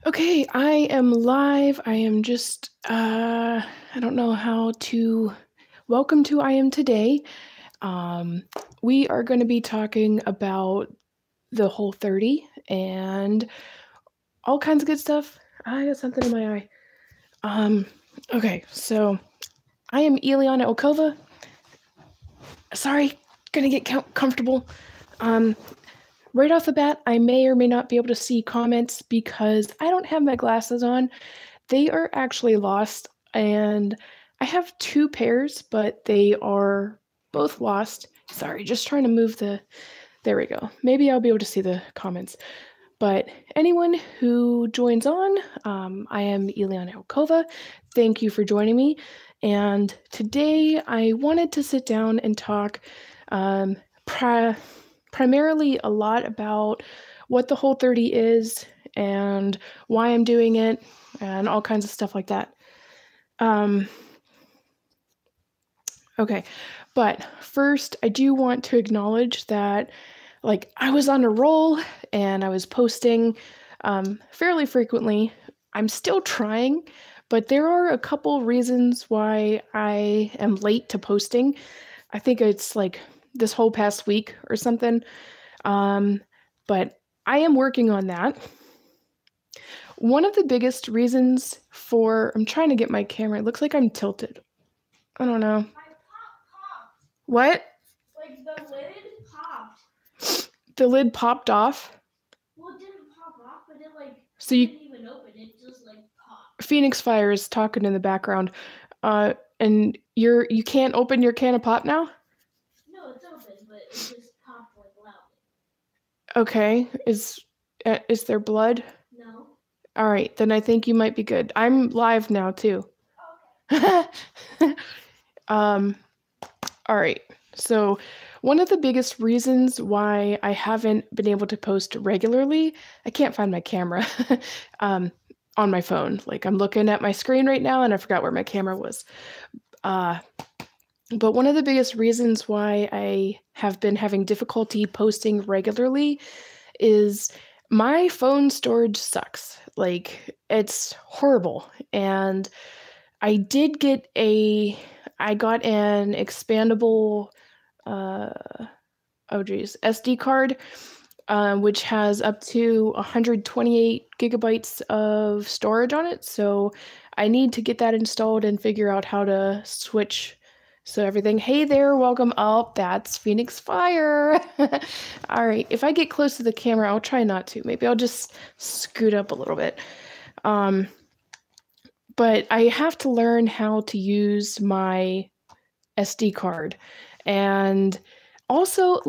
Okay, I am live. I am just, I don't know how to. Welcome to I Am Today. Um, we are going to be talking about the Whole30 and all kinds of good stuff. I got something in my eye. Okay, so I am Elyana Okova. Sorry, gonna get comfortable. Right off the bat, I may or may not be able to see comments because I don't have my glasses on. They are actually lost, and I have two pairs, but they are both lost. Sorry, just trying to move the. There we go. Maybe I'll be able to see the comments. But anyone who joins on, I am Elyana Okova. Thank you for joining me. And today I wanted to sit down and talk primarily a lot about what the Whole30 is and why I'm doing it and all kinds of stuff like that. Okay, but first I do want to acknowledge that I was on a roll and I was posting fairly frequently. I'm still trying, but there are a couple reasons why I am late to posting. I think it's like this whole past week or something. But I am working on that. One of the biggest reasons I'm trying to get my camera. It looks like I'm tilted. I don't know. My pop. What? Like the lid popped. The lid popped off? Well, it didn't pop off, but it so you didn't even open. It just popped. Phoenix Fire is talking in the background. And you can't open your can of pop now? No, it's open, but it just popped loudly. Okay. Is there blood? No. All right, then I think you might be good. I'm live now too. Okay. All right. So one of the biggest reasons why I haven't been able to post regularly, I can't find my camera on my phone. I'm looking at my screen right now and I forgot where my camera was. But one of the biggest reasons why I have been having difficulty posting regularly is my phone storage sucks. It's horrible. And I got an expandable, SD card, which has up to 128 gigabytes of storage on it. So I need to get that installed and figure out how to switch. So everything, hey there, welcome up. That's Phoenix Fire. All right, if I get close to the camera, I'll try not to. Maybe I'll just scoot up a little bit. But I have to learn how to use my SD card. And also,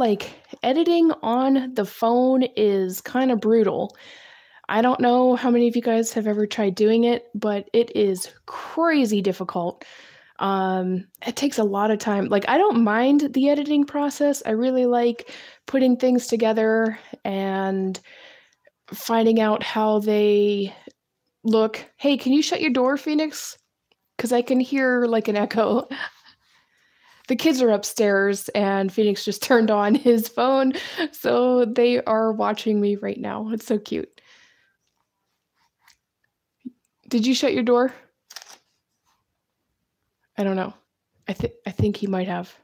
editing on the phone is kind of brutal. I don't know how many of you guys have ever tried doing it, but it is crazy difficult. It takes a lot of time. I don't mind the editing process. I really like putting things together and finding out how they look. Hey, can you shut your door, Phoenix? Because I can hear an echo. The kids are upstairs and Phoenix just turned on his phone, so they are watching me right now. It's so cute. Did you shut your door? I don't know. I think he might have.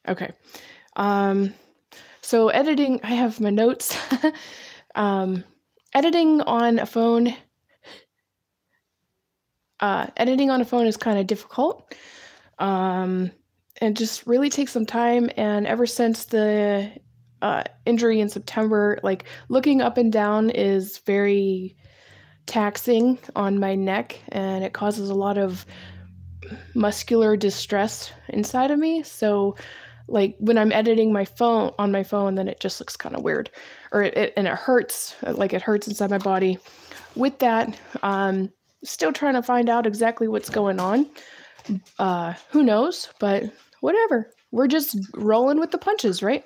Okay. So editing, I have my notes. Editing on a phone is kind of difficult. It just really takes some time, and ever since the injury in September, looking up and down is very taxing on my neck, and it causes a lot of muscular distress inside of me. So when I'm editing on my phone, then it just looks kind of weird, or it hurts, it hurts inside my body. With that, still trying to find out exactly what's going on. Who knows, but whatever. We're just rolling with the punches, right?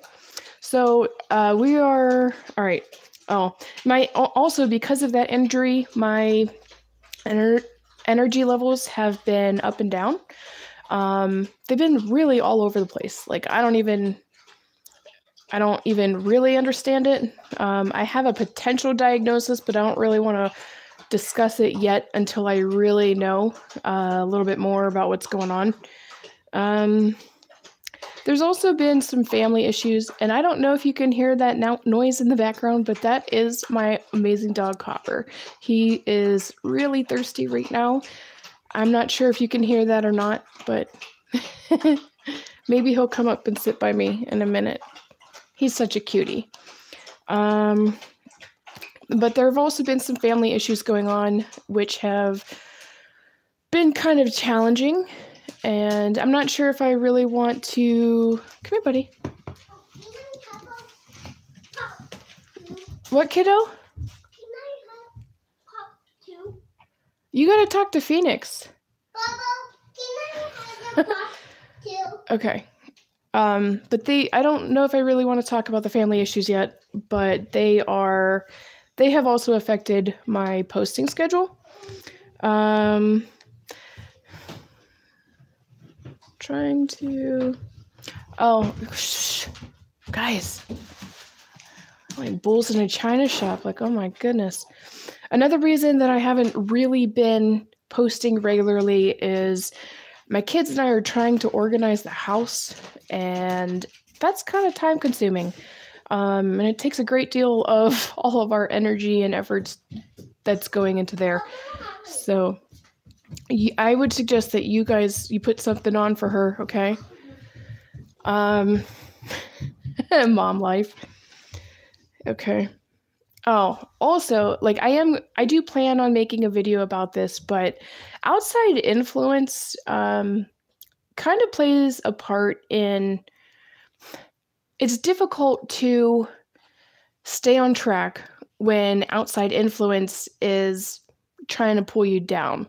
So we are all right. Also because of that injury, my energy levels have been up and down. They've been really all over the place. I don't even really understand it. I have a potential diagnosis, but I don't really want to discuss it yet until I really know a little bit more about what's going on. There's also been some family issues, and I don't know if you can hear that noise in the background, but that is my amazing dog, Copper. He is really thirsty right now. I'm not sure if you can hear that or not, but maybe he'll come up and sit by me in a minute. He's such a cutie. But there have also been some family issues going on, which have been kind of challenging. And I'm not sure if I really want to... Come here, buddy. What, kiddo? You gotta talk to Phoenix. Okay. But I don't know if I really want to talk about the family issues yet, but they have also affected my posting schedule. Trying to, shh, guys, like bulls in a china shop, like, oh my goodness. Another reason that I haven't really been posting regularly is my kids and I are trying to organize the house, and that's kind of time consuming. And it takes a great deal of all of our energy and efforts that's going into there. So I would suggest that you put something on for her, okay? Mom life. Okay. Oh, also, like I do plan on making a video about this, but outside influence kind of plays a part in, it's difficult to stay on track when outside influence is trying to pull you down.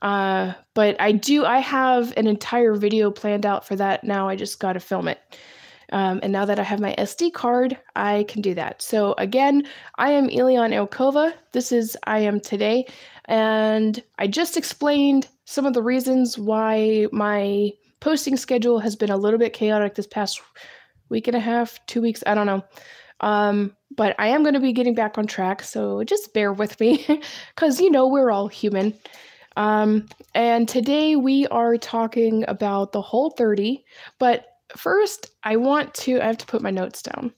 But I have an entire video planned out for that now. I just got to film it. And now that I have my SD card, I can do that. So again, I am Elyana. This is I Am Today. And I just explained some of the reasons why my posting schedule has been a little bit chaotic this past week and a half, 2 weeks, I don't know. But I am going to be getting back on track. So just bear with me because, we're all human. And today we are talking about the Whole30, but first I have to put my notes down.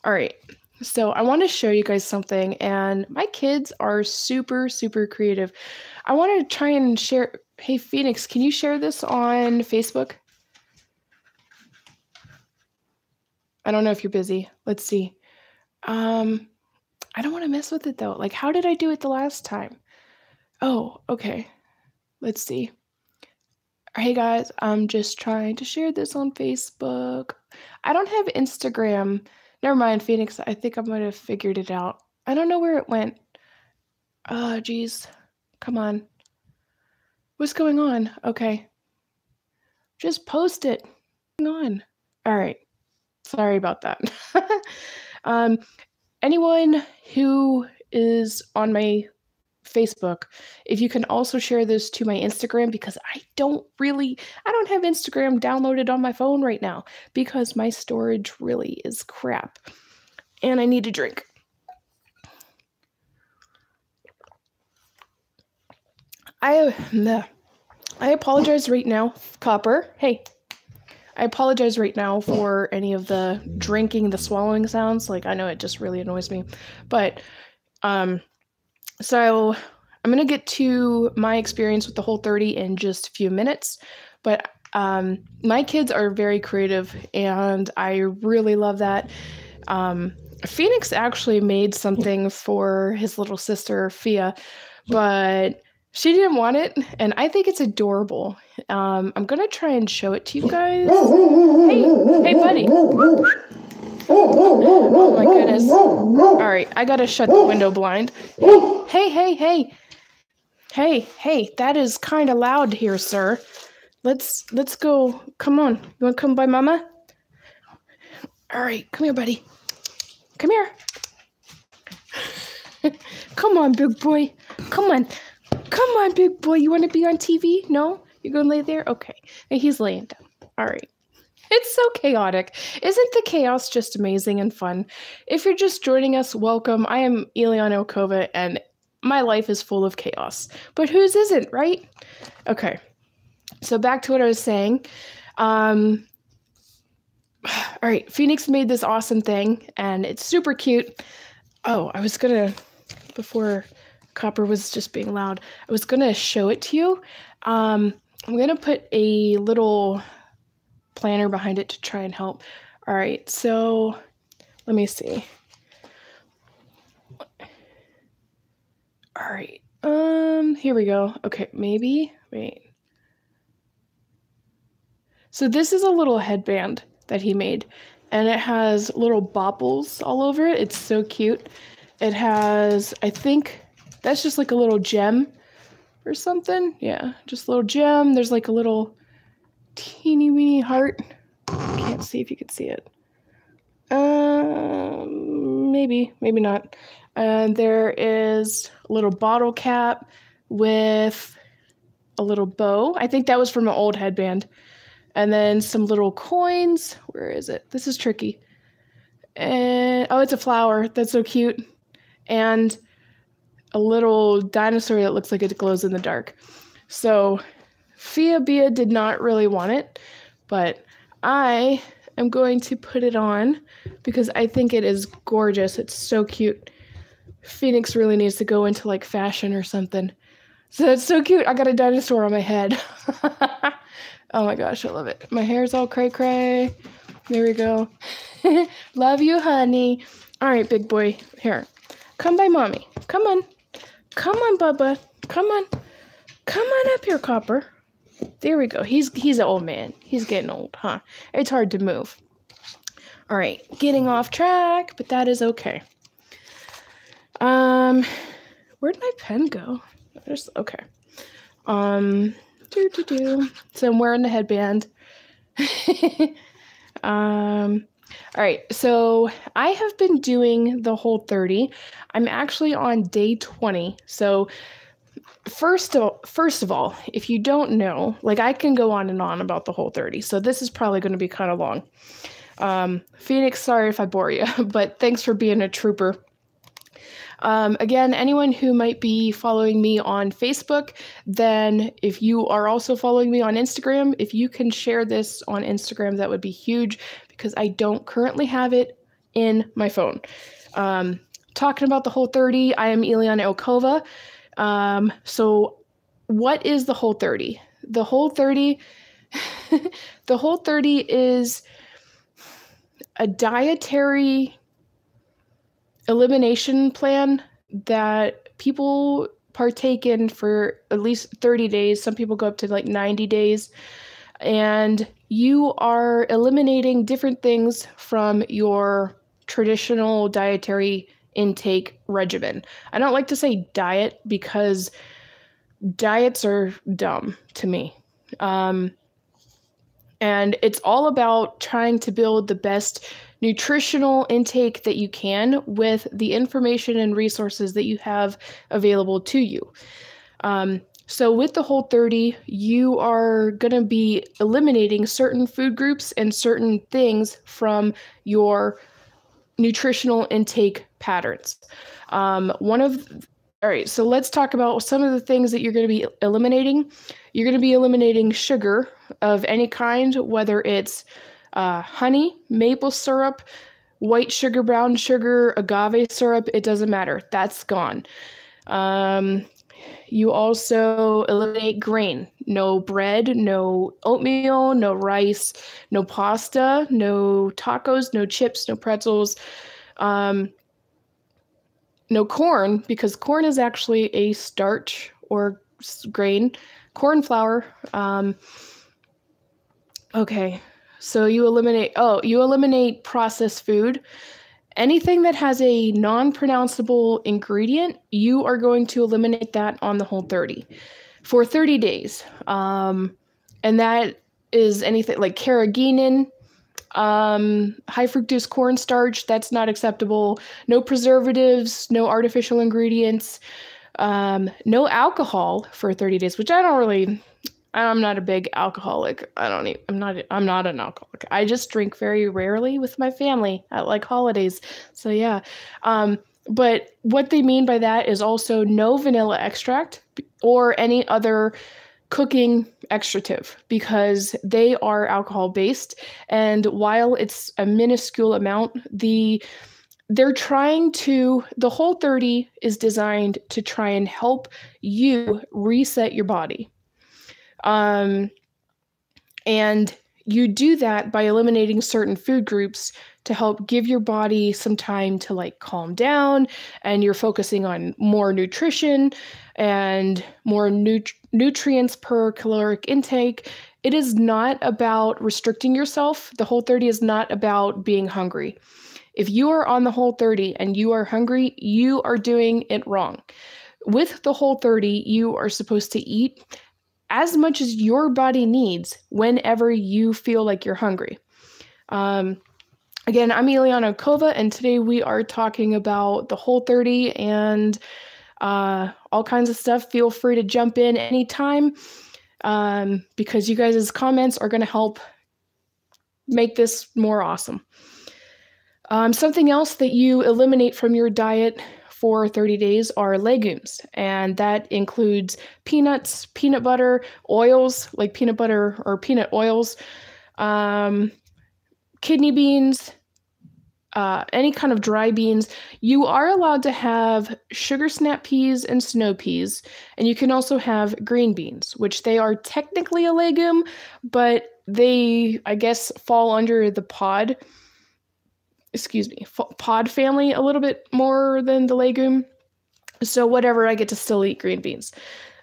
All right. So I want to show you guys something, and my kids are super, super creative. I want to try and share. Hey, Phoenix, can you share this on Facebook? I don't know if you're busy. Let's see. I don't want to mess with it though. Like, how did I do it the last time? Oh, okay. Let's see. Hey guys, I'm just trying to share this on Facebook. I don't have Instagram. Never mind, Phoenix. I think I might have figured it out. I don't know where it went. Oh, geez. Come on. What's going on? Okay. Just post it. What's going on? All right. Sorry about that. Anyone who is on my Facebook, if you can also share this to my Instagram, because I don't have Instagram downloaded on my phone right now because my storage really is crap and I need a drink. I apologize right now, Copper. Hey. I apologize right now for any of the swallowing sounds. Like, I know it just really annoys me. But, so I'm going to get to my experience with the Whole30 in just a few minutes. But, my kids are very creative, and I really love that. Phoenix actually made something for his little sister, Fia, but she didn't want it, and I think it's adorable. I'm going to try and show it to you guys. Hey, buddy. Oh, my goodness. All right, I got to shut the window blind. Hey. Hey, that is kind of loud here, sir. Let's go. Come on. You want to come by Mama? All right, come here, buddy. Come here. Come on, big boy. Come on, big boy. You want to be on TV? No? You're going to lay there? Okay. And he's laying down. All right. It's so chaotic. Isn't the chaos just amazing and fun? If you're just joining us, welcome. I am Elyana, and my life is full of chaos, but whose isn't, right? Okay. So back to what I was saying. All right, Phoenix made this awesome thing, and it's super cute. Oh, I was gonna, before Copper was just being loud, I was gonna show it to you. I'm gonna put a little planner behind it to try and help. All right, so let me see. All right, here we go. Okay, maybe, wait. So this is a little headband that he made, and it has little baubles all over it. It's so cute. It has, I think, that's just like a little gem or something. Yeah, just a little gem. There's like a little teeny weeny heart. I can't see if you can see it. Maybe not. And there is a little bottle cap with a little bow. I think that was from an old headband. And then some little coins. Where is it? This is tricky. And oh, it's a flower. That's so cute. And a little dinosaur that looks like it glows in the dark. So Fia Bia did not really want it, but I am going to put it on because I think it is gorgeous. It's so cute. Phoenix really needs to go into like fashion or something. So that's so cute. I got a dinosaur on my head. Oh my gosh, I love it. My hair's all cray-cray. There we go. Love you, honey. All right, big boy. Here. Come by mommy. Come on. Come on, Bubba. Come on. Come on up here, Copper. There we go. He's an old man. He's getting old, huh? It's hard to move. All right, getting off track, but that is okay. Where'd my pen go? Okay. So I'm wearing the headband. All right, so I have been doing the Whole30. I'm actually on day 20. So first of all, if you don't know, like I can go on and on about the Whole30. So this is probably going to be kind of long. Phoenix, sorry if I bore you, but thanks for being a trooper. Again, anyone who might be following me on Facebook, then if you are also following me on Instagram, if you can share this on Instagram, that would be huge because I don't currently have it in my phone. Talking about the Whole30, I am Elyana Okova. So what is the Whole30? The Whole30, the Whole30 is a dietary elimination plan that people partake in for at least 30 days. Some people go up to like 90 days. And you are eliminating different things from your traditional dietary intake regimen. I don't like to say diet because diets are dumb to me. And it's all about trying to build the best nutritional intake that you can with the information and resources that you have available to you. So with the Whole30, you are going to be eliminating certain food groups and certain things from your nutritional intake patterns. All right, so let's talk about some of the things that you're going to be eliminating. You're going to be eliminating sugar of any kind, whether it's honey, maple syrup, white sugar, brown sugar, agave syrup, it doesn't matter. That's gone. You also eliminate grain. No bread, no oatmeal, no rice, no pasta, no tacos, no chips, no pretzels. No corn, because corn is actually a starch or grain. Corn flour. Okay, so you eliminate processed food. Anything that has a non-pronounceable ingredient, you are going to eliminate that on the Whole30 for 30 days. And that is anything like carrageenan, high fructose cornstarch, that's not acceptable. No preservatives, no artificial ingredients, no alcohol for 30 days, which I'm not a big alcoholic. I'm not an alcoholic. I just drink very rarely with my family at like holidays. So yeah. But what they mean by that is also no vanilla extract or any other cooking extrative, because they are alcohol based. And while it's a minuscule amount, they're trying to, the Whole30 is designed to try and help you reset your body. And you do that by eliminating certain food groups to help give your body some time to like calm down, and you're focusing on more nutrition and more nutrients per caloric intake. It is not about restricting yourself. The Whole30 is not about being hungry. If you are on the Whole30 and you are hungry, you are doing it wrong. With the Whole30, you are supposed to eat as much as your body needs whenever you feel like you're hungry. Again, I'm Elyana Kova, and today we are talking about the Whole30 and all kinds of stuff. Feel free to jump in anytime, because you guys' comments are going to help make this more awesome. Something else that you eliminate from your diet for 30 days are legumes, and that includes peanuts, peanut butter, oils like peanut butter or peanut oils, kidney beans, any kind of dry beans. You are allowed to have sugar snap peas and snow peas, and you can also have green beans, which they are technically a legume, but they, I guess, fall under the pod family a little bit more than the legume. So whatever, I get to still eat green beans.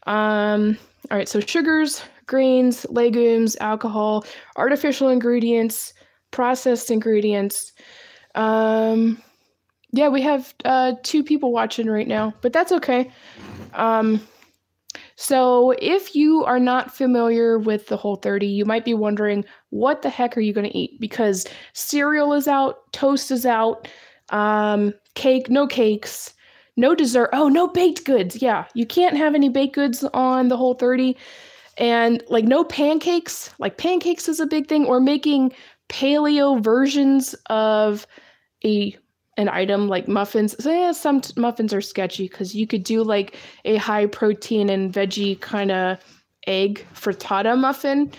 All right, so sugars, grains, legumes, alcohol, artificial ingredients, processed ingredients. Yeah, we have 2 people watching right now, but that's okay. So if you are not familiar with the Whole30, you might be wondering, what the heck are you going to eat? Because cereal is out, toast is out, no cakes, no dessert. Oh, no baked goods. Yeah, you can't have any baked goods on the Whole30. And like no pancakes. Like pancakes is a big thing, or making paleo versions of an item like muffins. So yeah, some muffins are sketchy because you could do like a high protein and veggie kind of egg frittata muffin.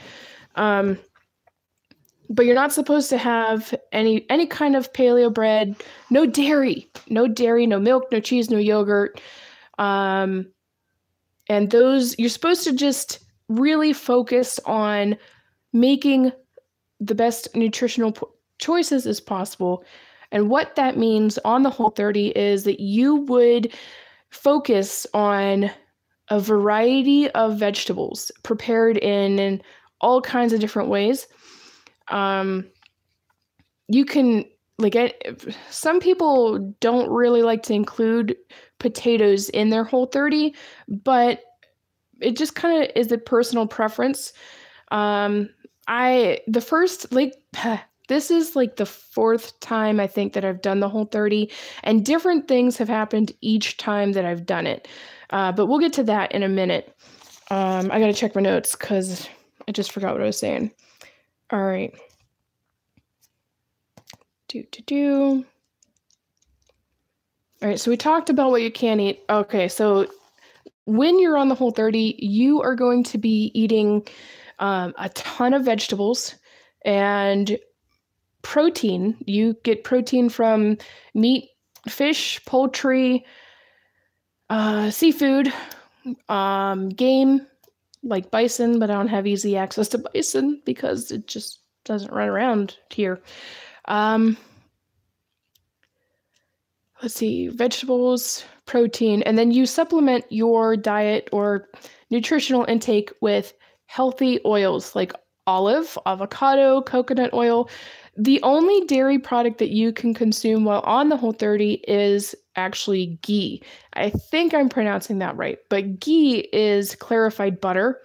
But you're not supposed to have any kind of paleo bread. No dairy, no milk, no cheese, no yogurt. And those, you're supposed to just really focus on making the best nutritional choices as possible. And what that means on the Whole30 is that you would focus on a variety of vegetables prepared in all kinds of different ways. You can, like, some people don't really like to include potatoes in their Whole30, but it just kind of is a personal preference. This is like the 4th time I think that I've done the Whole30, and different things have happened each time that I've done it. But we'll get to that in a minute. I gotta check my notes because I just forgot what I was saying. All right. All right, so we talked about what you can eat. Okay, so when you're on the Whole30, you are going to be eating a ton of vegetables and protein. You get protein from meat, fish, poultry, seafood, game like bison, but I don't have easy access to bison because it just doesn't run around here. Let's see, vegetables, protein, and then you supplement your diet or nutritional intake with healthy oils like olive, avocado, coconut oil. The only dairy product that you can consume while on the Whole30 is actually ghee. I think I'm pronouncing that right, but ghee is clarified butter.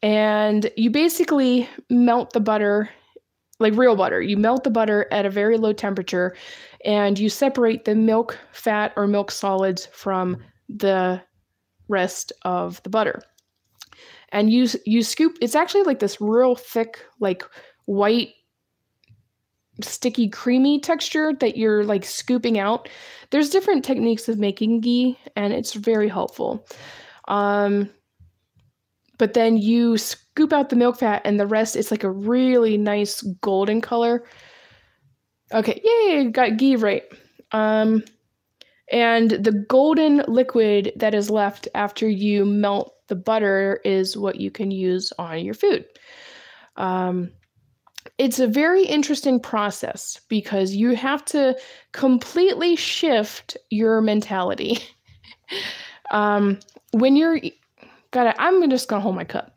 And you basically melt the butter, like real butter. You melt the butter at a very low temperature, and you separate the milk fat or milk solids from the rest of the butter. And you scoop, it's actually like this real thick, like white sticky, creamy texture that you're like scooping out. There's different techniques of making ghee, and it's very helpful. But then you scoop out the milk fat, and the rest is like a really nice golden color. Okay, yay, got ghee right. And the golden liquid that is left after you melt the butter is what you can use on your food. It's a very interesting process because you have to completely shift your mentality. When you're I'm just gonna hold my cup.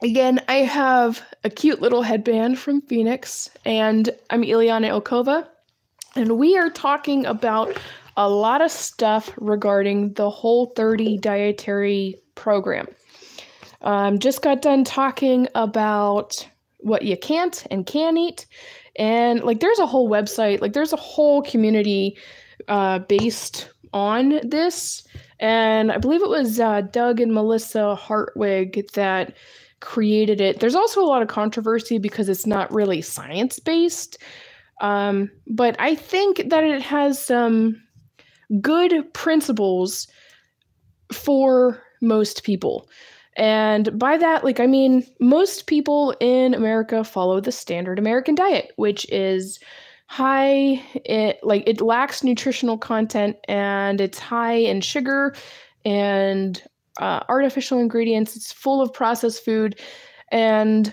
Again, I have a cute little headband from Phoenix, and I'm Elyana Ilkova, and we are talking about a lot of stuff regarding the Whole30 dietary program. Just got done talking about what you can't and can eat, and like there's a whole website, like there's a whole community based on this, and I believe it was Doug and Melissa Hartwig that created it. There's also a lot of controversy because it's not really science-based, but I think that it has some good principles for most people. And by that, like, I mean, most people in America follow the standard American diet, which is it lacks nutritional content, and it's high in sugar and artificial ingredients. It's full of processed food. And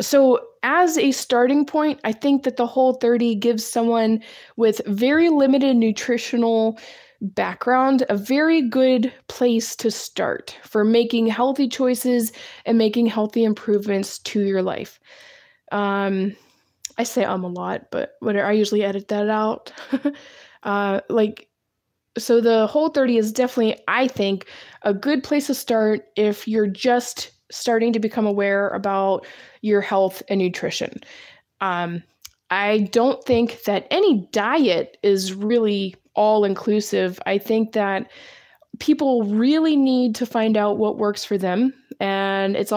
so as a starting point, I think that the Whole30 gives someone with very limited nutritional background a very good place to start for making healthy choices and making healthy improvements to your life. I say a lot, but whatever, I usually edit that out. So the Whole30 is definitely, I think, a good place to start if you're just starting to become aware about your health and nutrition. I don't think that any diet is really all-inclusive. I think that people really need to find out what works for them, and it's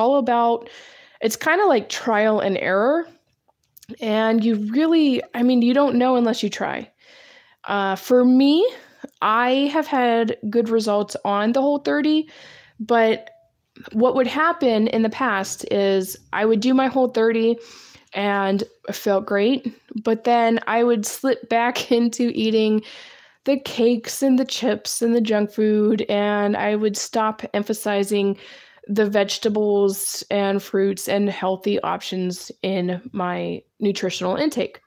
kind of like trial and error, and you don't know unless you try. For me, I have had good results on the Whole30, but what would happen in the past is I would do my Whole30 and I felt great, but then I would slip back into eating the cakes and the chips and the junk food, and I would stop emphasizing the vegetables and fruits and healthy options in my nutritional intake.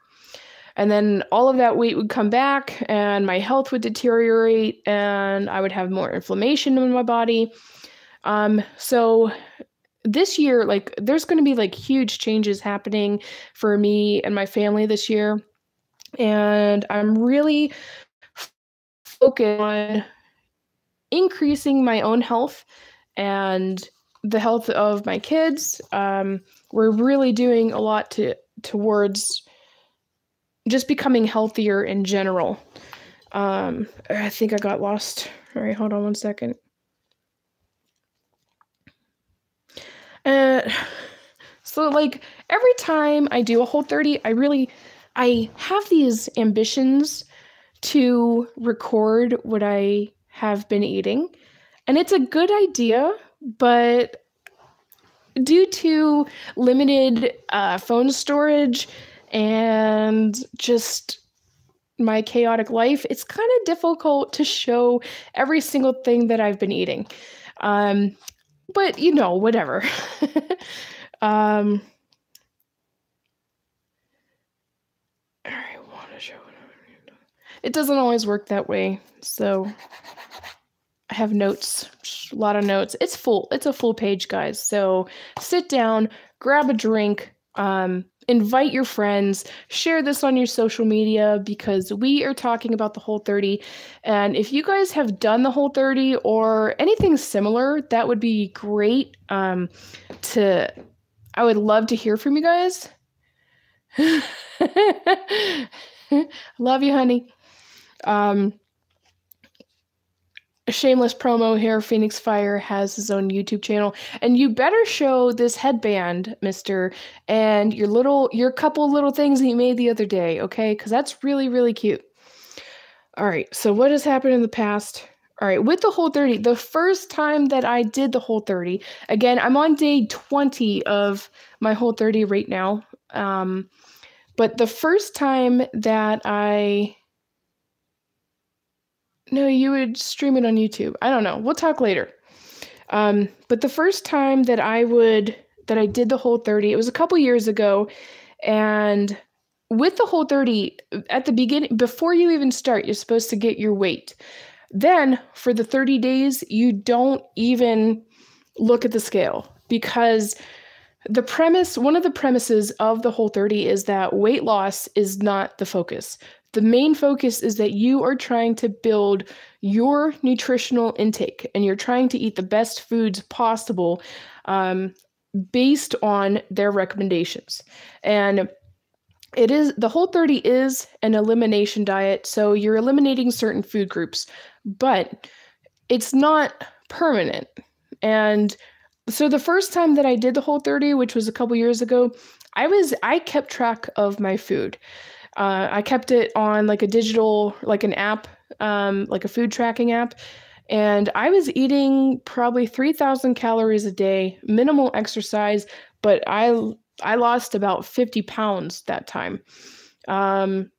And then all of that weight would come back and my health would deteriorate and I would have more inflammation in my body. So this year, like, there's going to be like huge changes happening for me and my family this year. And I'm really focused on increasing my own health and the health of my kids. We're really doing a lot towards just becoming healthier in general. I think I got lost. All right, hold on one second. So like every time I do a Whole30, I have these ambitions to record what I have been eating. And it's a good idea, but due to limited phone storage and just my chaotic life, it's kind of difficult to show every single thing that I've been eating. But whatever. I want to show it. It doesn't always work that way, so I have notes, a lot of notes. It's full. It's a full page, guys. So sit down, grab a drink, invite your friends, share this on your social media because we are talking about the Whole30. And if you guys have done the Whole30 or anything similar, that would be great. I would love to hear from you guys. Love you, honey. a shameless promo here. Phoenix Fire has his own YouTube channel, and you better show this headband, mister, and your couple little things that you made the other day, okay? Because that's really, really cute. All right, so what has happened in the past? All right, with the Whole30, the first time that I did the Whole30, again, I'm on day 20 of my Whole30 right now. But the first time that no, you would stream it on YouTube. I don't know. We'll talk later. But the first time that I did the Whole30, it was a couple years ago, and with the Whole30, at the beginning, before you even start, you're supposed to get your weight. Then for the 30 days, you don't even look at the scale, because one of the premises of the Whole30 is that weight loss is not the focus. The main focus is that you are trying to build your nutritional intake, and you're trying to eat the best foods possible based on their recommendations. And the Whole30 is an elimination diet, so you're eliminating certain food groups, but it's not permanent. And so the first time that I did the Whole30, which was a couple years ago, I kept track of my food. I kept it on like an app, like a food tracking app. And I was eating probably 3,000 calories a day, minimal exercise, but I lost about 50 pounds that time. And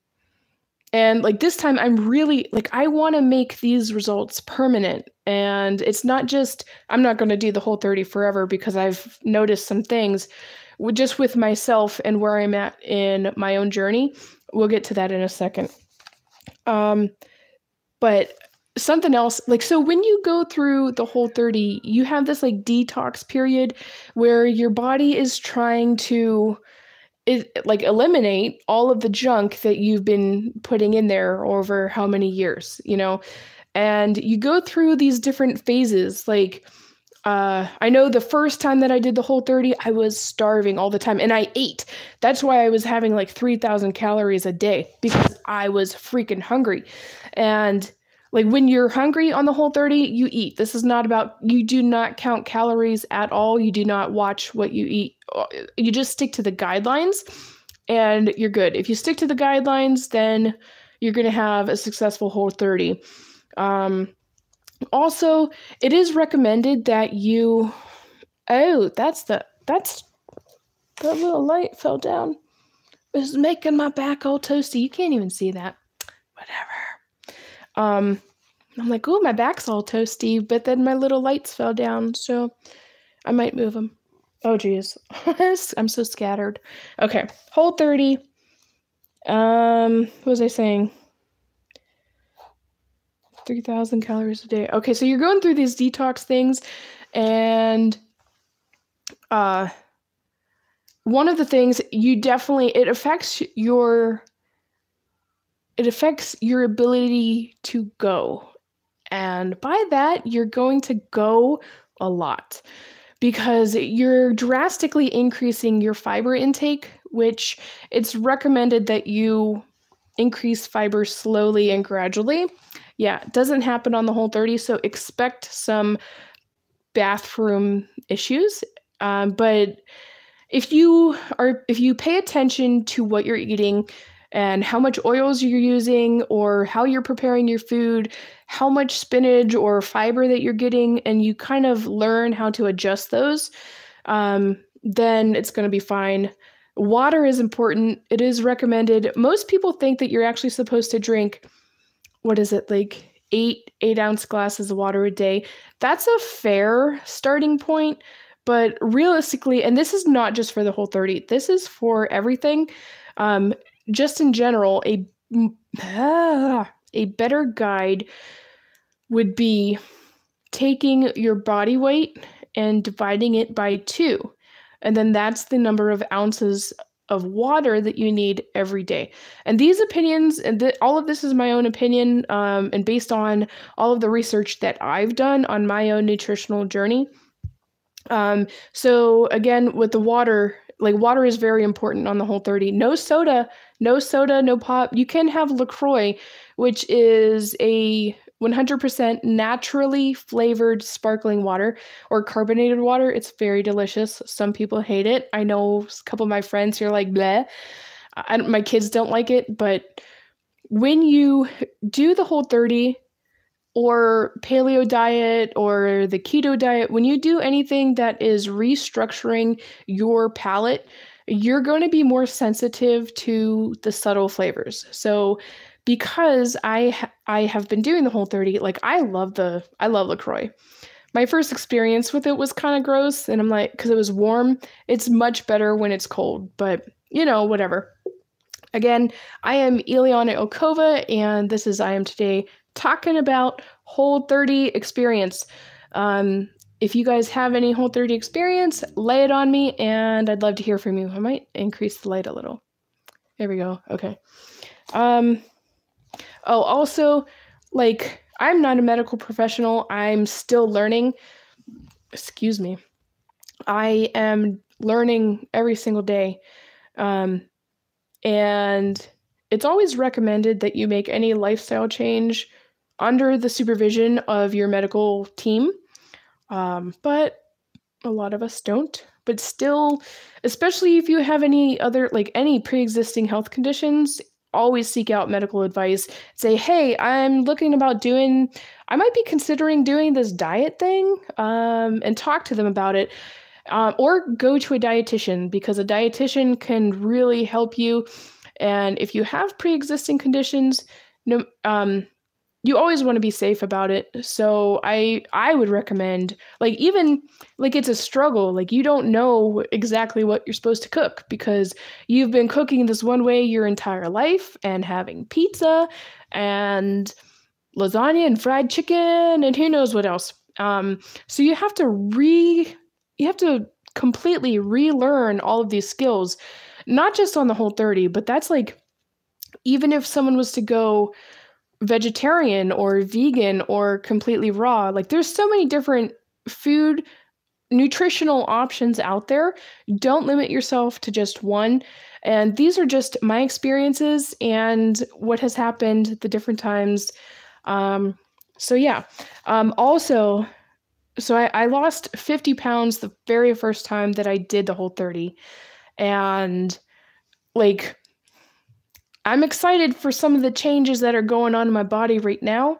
like this time, I'm really like, I want to make these results permanent. And it's not just, I'm not going to do the Whole30 forever, because I've noticed some things just with myself and where I'm at in my own journey. We'll get to that in a second. But something else, like, so when you go through the Whole30, you have this like detox period where your body is trying to eliminate all of the junk that you've been putting in there over how many years, and you go through these different phases. Like, I know the first time that I did the Whole30, I was starving all the time, and I ate. That's why I was having like 3,000 calories a day, because I was freaking hungry. And like when you're hungry on the Whole30, you eat. This is not about, you do not count calories at all. You do not watch what you eat. You just stick to the guidelines and you're good. If you stick to the guidelines, then you're going to have a successful Whole30. Also, it is recommended that you, that little light fell down. It was making my back all toasty. You can't even see that. Whatever. I'm like, oh, my back's all toasty, but then my little lights fell down, so I might move them. Oh, geez. I'm so scattered. Okay, Whole30. What was I saying? 3,000 calories a day. Okay, so you're going through these detox things, and one of the things it affects your ability to go. And by that, you're going to go a lot, because you're drastically increasing your fiber intake, which it's recommended that you increase fiber slowly and gradually. Yeah, it doesn't happen on the Whole30, so expect some bathroom issues. But if you pay attention to what you're eating and how much oils you're using, or how you're preparing your food, how much spinach or fiber that you're getting, and you kind of learn how to adjust those, then it's going to be fine. Water is important. It is recommended. Most people think that you're actually supposed to drink, what is it, like 8-ounce glasses of water a day. That's a fair starting point, but realistically, and this is not just for the Whole30, this is for everything. Just in general, a better guide would be taking your body weight and dividing it by 2. And then that's the number of ounces of water that you need every day. And these opinions, and all of this is my own opinion, and based on all of the research that I've done on my own nutritional journey. So again, with the water, like water is very important on the Whole30. No soda, no pop. You can have LaCroix, which is a 100% naturally flavored sparkling water or carbonated water. It's very delicious. Some people hate it. I know a couple of my friends who are like, bleh. My kids don't like it, but when you do the Whole30 or paleo diet or the keto diet, when you do anything that is restructuring your palate, you're going to be more sensitive to the subtle flavors. So because I have been doing the Whole30, like I love LaCroix. My first experience with it was kind of gross, and I'm like, because it was warm. It's much better when it's cold, but whatever. Again, I am Elyana Okova, and this is I Am Today, talking about Whole30 Experience. If you guys have any Whole30 experience, lay it on me, and I'd love to hear from you. I might increase the light a little. There we go. Okay. Also, like, I'm not a medical professional. I'm still learning. Excuse me. I am learning every single day. And it's always recommended that you make any lifestyle change under the supervision of your medical team. But a lot of us don't. But still, especially if you have any other, like any pre-existing health conditions, always seek out medical advice. Say, hey, I might be considering doing this diet thing, and talk to them about it. Or go to a dietitian, because a dietitian can really help you. And if you have pre-existing conditions, you always want to be safe about it. So I would recommend, like, even like it's a struggle, like you don't know exactly what you're supposed to cook because you've been cooking this one way your entire life and having pizza and lasagna and fried chicken and who knows what else. So you have to completely relearn all of these skills, not just on the Whole30, but that's like, even if someone was to go vegetarian or vegan or completely raw, like there's so many different food nutritional options out there. Don't limit yourself to just one. And these are just my experiences and what has happened the different times. So yeah. Also, so I lost 50 pounds the very first time that I did the Whole30. And like, I'm excited for some of the changes that are going on in my body right now.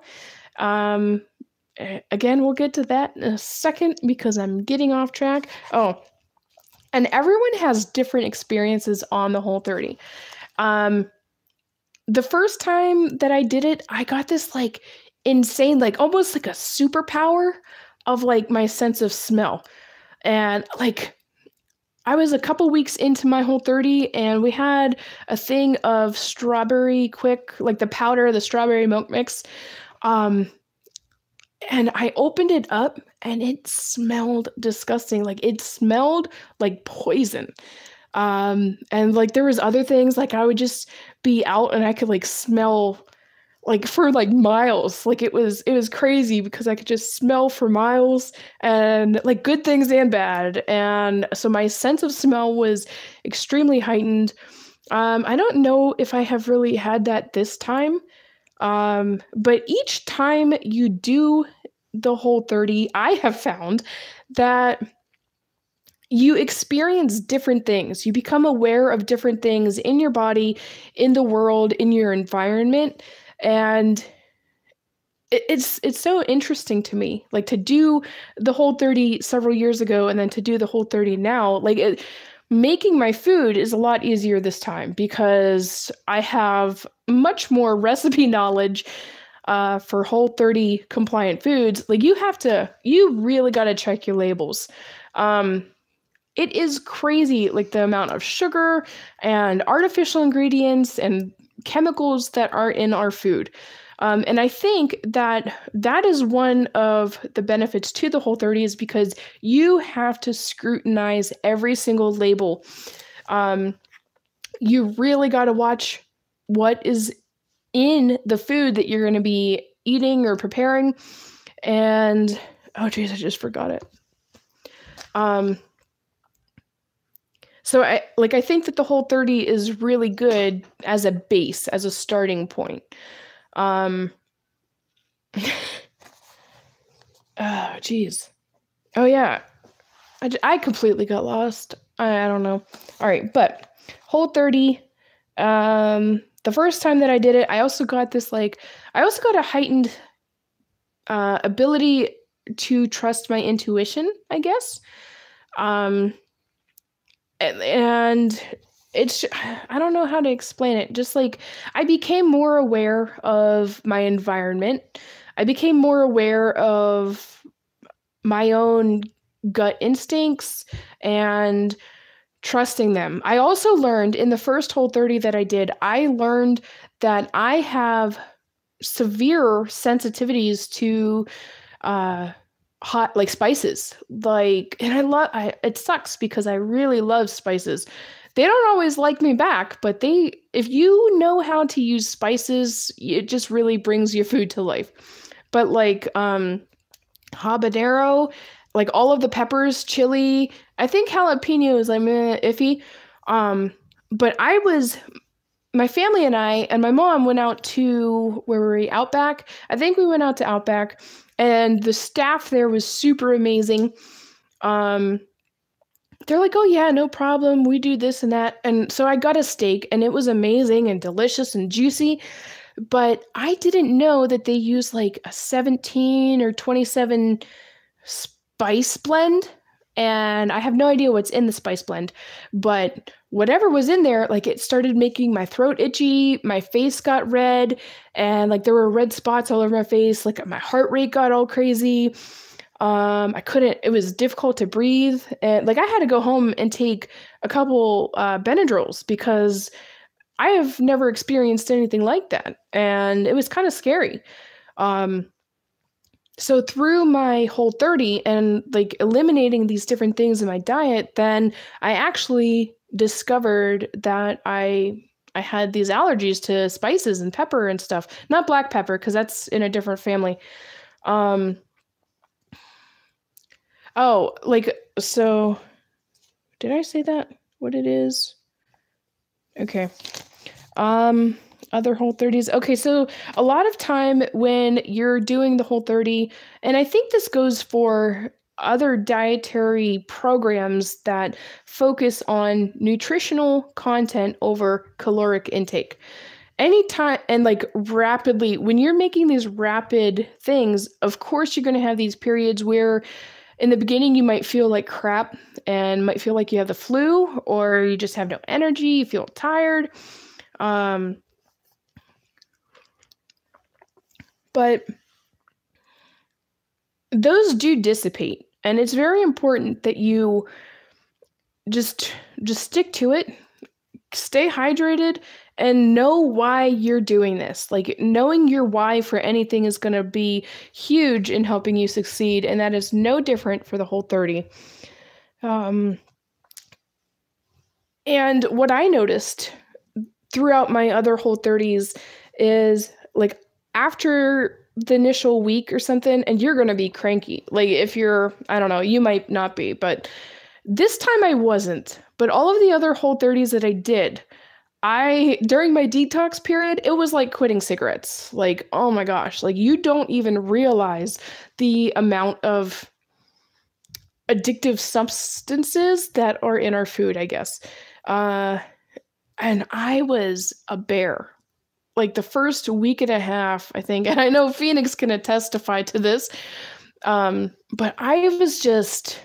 Again, we'll get to that in a second because I'm getting off track. Oh, and everyone has different experiences on the Whole30. The first time that I did it, I got this like insane, like almost like a superpower of like my sense of smell. And like, I was a couple weeks into my Whole30 and we had a thing of strawberry quick, like the powder, the strawberry milk mix. And I opened it up and it smelled disgusting. Like it smelled like poison. And like there was other things, like I would just be out and I could like smell like for like miles. Like it was crazy because I could just smell for miles, and like good things and bad. And so my sense of smell was extremely heightened. I don't know if I have really had that this time. But each time you do the Whole30, I have found that you experience different things. You become aware of different things in your body, in the world, in your environment. And it's so interesting to me, like to do the Whole30 several years ago and then to do the Whole30 now. Like making my food is a lot easier this time because I have much more recipe knowledge for Whole30 compliant foods. Like you really got to check your labels. It is crazy, like the amount of sugar and artificial ingredients and chemicals that are in our food. And I think that is one of the benefits to the Whole30 is because you have to scrutinize every single label. You really got to watch what is in the food that you're going to be eating or preparing. And, oh geez, I just forgot it. So I think that the Whole30 is really good as a base, as a starting point. Oh, geez. Oh, yeah. I completely got lost. I don't know. All right, but Whole30. The first time that I did it, I also got a heightened ability to trust my intuition, I guess. Um, and it's, I don't know how to explain it. Just like I became more aware of my environment. I became more aware of my own gut instincts and trusting them. I also learned in the first Whole30 that I did, I learned that I have severe sensitivities to hot like spices. Like, and it sucks because I really love spices. They don't always like me back, but if you know how to use spices, it just really brings your food to life. But like habanero, like all of the peppers, chili. I think jalapeno is like iffy. But my family and I and my mom went out to where were we? Outback. I think we went out to Outback, and the staff there was super amazing. They're like, "Oh yeah, no problem. We do this and that." And so I got a steak, and it was amazing and delicious and juicy. But I didn't know that they use like a 17 or 27 spice blend, and I have no idea what's in the spice blend, but whatever was in there, like it started making my throat itchy, my face got red, and like there were red spots all over my face, like my heart rate got all crazy. It was difficult to breathe, and like I had to go home and take a couple Benadryls because I have never experienced anything like that, and it was kind of scary. So through my Whole30 and like eliminating these different things in my diet, then I actually discovered that I had these allergies to spices and pepper and stuff. Not black pepper, because that's in a different family. Um, oh, like, so did I say that? What it is? Okay. Other Whole30s. Okay, so a lot of time when you're doing the Whole30, and I think this goes for other dietary programs that focus on nutritional content over caloric intake. Anytime and like rapidly, when you're making these rapid things, of course you're going to have these periods where in the beginning you might feel like crap and might feel like you have the flu or you just have no energy, you feel tired. But those do dissipate, and it's very important that you just stick to it, stay hydrated, and know why you're doing this. Like knowing your why for anything is going to be huge in helping you succeed, and that is no different for the Whole30. And what I noticed throughout my other Whole30s is like after the initial week or something, and you're going to be cranky. Like if you're, I don't know, you might not be, but this time I wasn't. But all of the other Whole30s that I did, during my detox period, it was like quitting cigarettes. Like, oh my gosh, like you don't even realize the amount of addictive substances that are in our food, I guess. And I was a bear. Like the first week and a half, I think, and I know Phoenix can testify to this, but I was just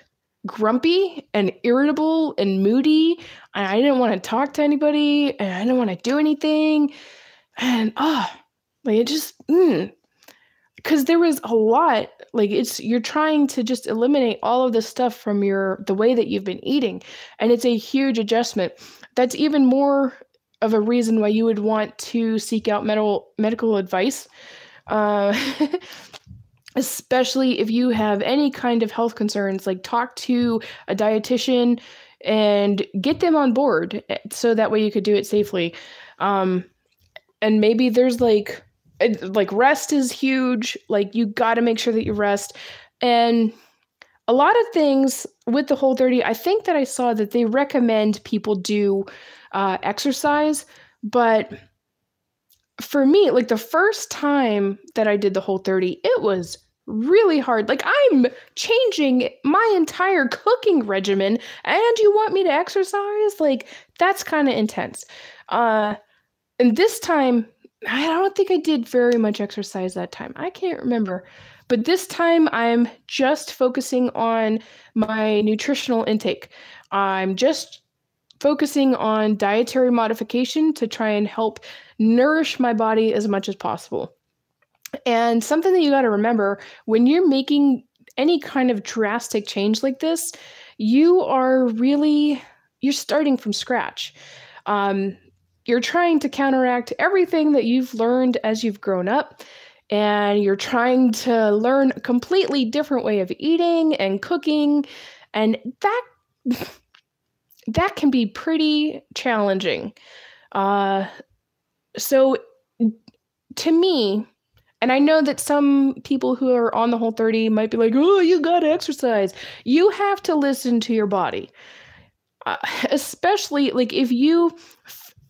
grumpy and irritable and moody, and I didn't want to talk to anybody, and I didn't want to do anything, and like it just, because there was a lot, like you're trying to just eliminate all of this stuff from the way that you've been eating, and it's a huge adjustment. That's even more of a reason why you would want to seek out medical advice, especially if you have any kind of health concerns. Like talk to a dietitian and get them on board so that way you could do it safely. And maybe there's like rest is huge. Like you got to make sure that you rest. And a lot of things with the Whole30, I think that I saw that they recommend people do exercise, but for me, like the first time that I did the Whole30, it was really hard. Like I'm changing my entire cooking regimen and you want me to exercise? Like that's kind of intense. And this time, I don't think I did very much exercise that time. I can't remember. But this time, I'm just focusing on my nutritional intake. I'm just focusing on dietary modification to try and help nourish my body as much as possible. And something that you got to remember when you're making any kind of drastic change like this, you're starting from scratch. You're trying to counteract everything that you've learned as you've grown up, and you're trying to learn a completely different way of eating and cooking, and that can be pretty challenging. So to me, and I know that some people who are on the Whole30 might be like, oh, you gotta exercise. You have to listen to your body. Especially like if you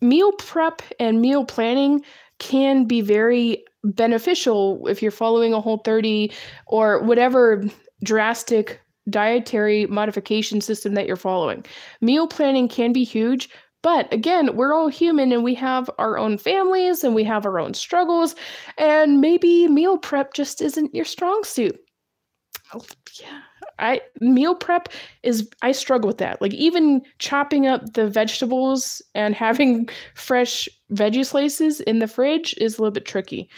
meal prep and meal planning can be very beneficial if you're following a Whole30 or whatever drastic dietary modification system that you're following. Meal planning can be huge, but again, we're all human and we have our own families and we have our own struggles, and maybe meal prep just isn't your strong suit. Oh, yeah. Meal prep I struggle with that. Like even chopping up the vegetables and having fresh veggie slices in the fridge is a little bit tricky.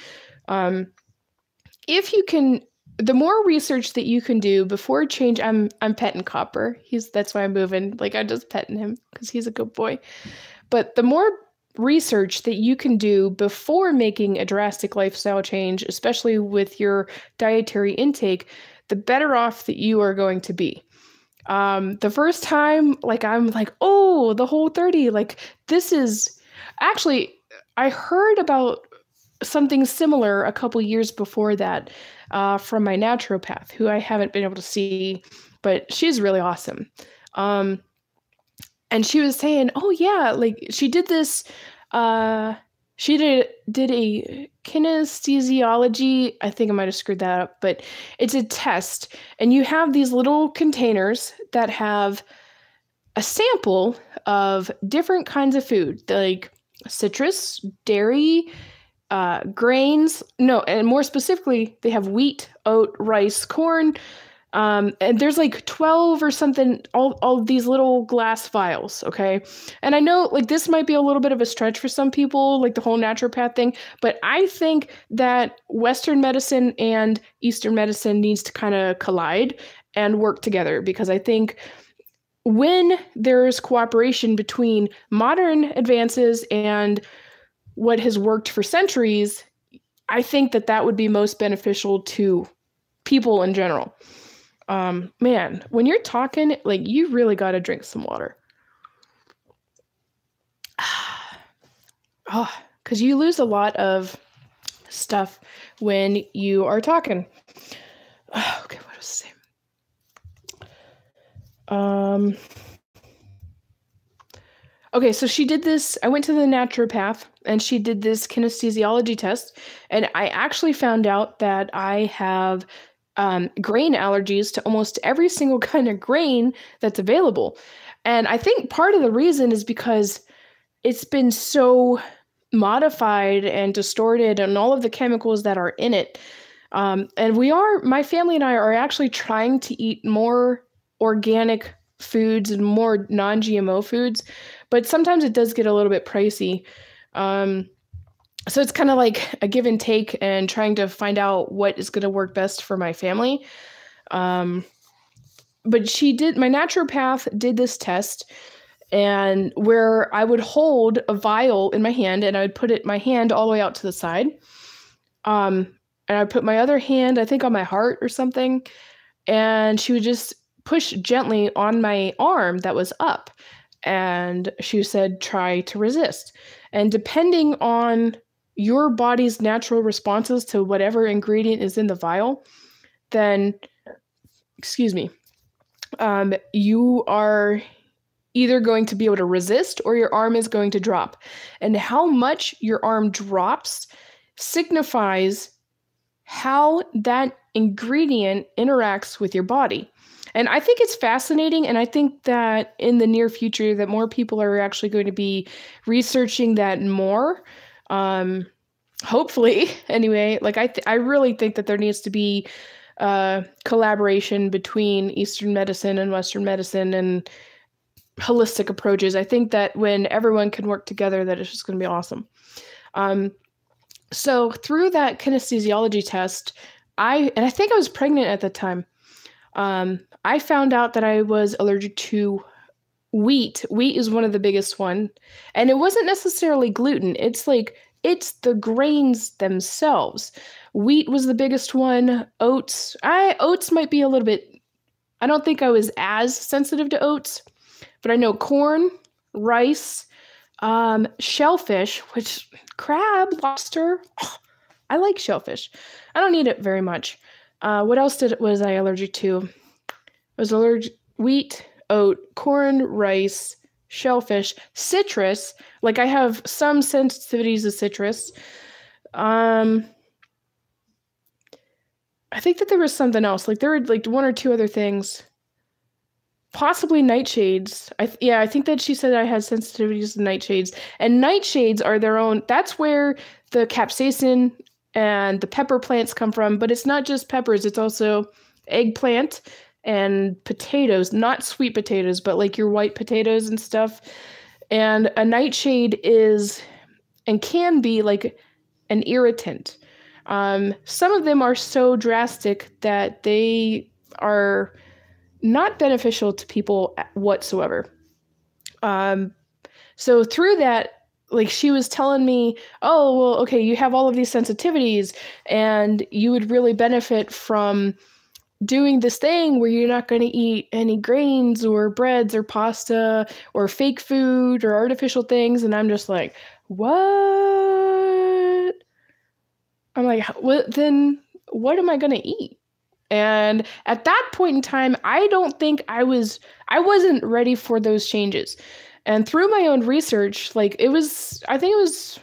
If you can, the more research that you can do before change, I'm petting Copper. That's why I'm moving. Like I'm just petting him because he's a good boy. But the more research that you can do before making a drastic lifestyle change, especially with your dietary intake, the better off that you are going to be. The first time, like, I'm like, oh, the Whole30, like, this is actually, I heard about something similar a couple years before that from my naturopath, who I haven't been able to see, but she's really awesome. And she was saying, oh, yeah, like, she did this, she did a kinesiology. I think I might have screwed that up, but it's a test. And you have these little containers that have a sample of different kinds of food, like citrus, dairy, grains. No, and more specifically, they have wheat, oat, rice, corn. And there's like 12 or something, all these little glass vials, okay? And I know like this might be a little bit of a stretch for some people, like the whole naturopath thing, but I think that Western medicine and Eastern medicine needs to kind of collide and work together, because I think when there's cooperation between modern advances and what has worked for centuries, I think that would be most beneficial to people in general. Man, when you're talking, like, you really got to drink some water. Oh, because you lose a lot of stuff when you are talking. Okay, what was I saying? Okay, so she did this. I went to the naturopath and she did this kinesiology test, and I actually found out that I have grain allergies to almost every single kind of grain that's available. And I think part of the reason is because it's been so modified and distorted and all of the chemicals that are in it. And my family and I are actually trying to eat more organic foods and more non-GMO foods, but sometimes it does get a little bit pricey. So it's kind of like a give and take and trying to find out what is going to work best for my family. But my naturopath did this test, and where I would hold a vial in my hand and I would put my hand all the way out to the side. And I'd put my other hand, I think, on my heart or something. And she would just push gently on my arm that was up. And she said, try to resist. And depending on your body's natural responses to whatever ingredient is in the vial, then, you are either going to be able to resist or your arm is going to drop. And how much your arm drops signifies how that ingredient interacts with your body. And I think it's fascinating, and I think that in the near future that more people are actually going to be researching that more. Hopefully, anyway. Like I really think that there needs to be collaboration between Eastern medicine and Western medicine and holistic approaches. I think that when everyone can work together, that it's just going to be awesome. So through that kinesiology test, I think I was pregnant at the time. I found out that I was allergic to wheat. Wheat is one of the biggest one. And it wasn't necessarily gluten. It's the grains themselves. Wheat was the biggest one. Oats might be a little bit, I don't think I was as sensitive to oats, but I know corn, rice, shellfish, which crab, lobster. Oh, I like shellfish. I don't eat it very much. What else was I allergic to? I was allergic wheat, oat, corn, rice, shellfish, citrus. Like I have some sensitivities to citrus. I think that there was something else. Like there were like one or two other things. Possibly nightshades. I think that she said I had sensitivities to nightshades. And nightshades are their own. That's where the capsaicin and the pepper plants come from. But it's not just peppers. It's also eggplant and potatoes. Not sweet potatoes, but like your white potatoes and stuff. And a nightshade is and can be like an irritant. Some of them are so drastic that they are not beneficial to people whatsoever. So through that, like she was telling me, oh, well, okay, you have all of these sensitivities and you would really benefit from doing this thing where you're not going to eat any grains or breads or pasta or fake food or artificial things. And I'm just like, what? I'm like, then what am I going to eat? And at that point in time, I don't think I wasn't ready for those changes. And through my own research, I think it was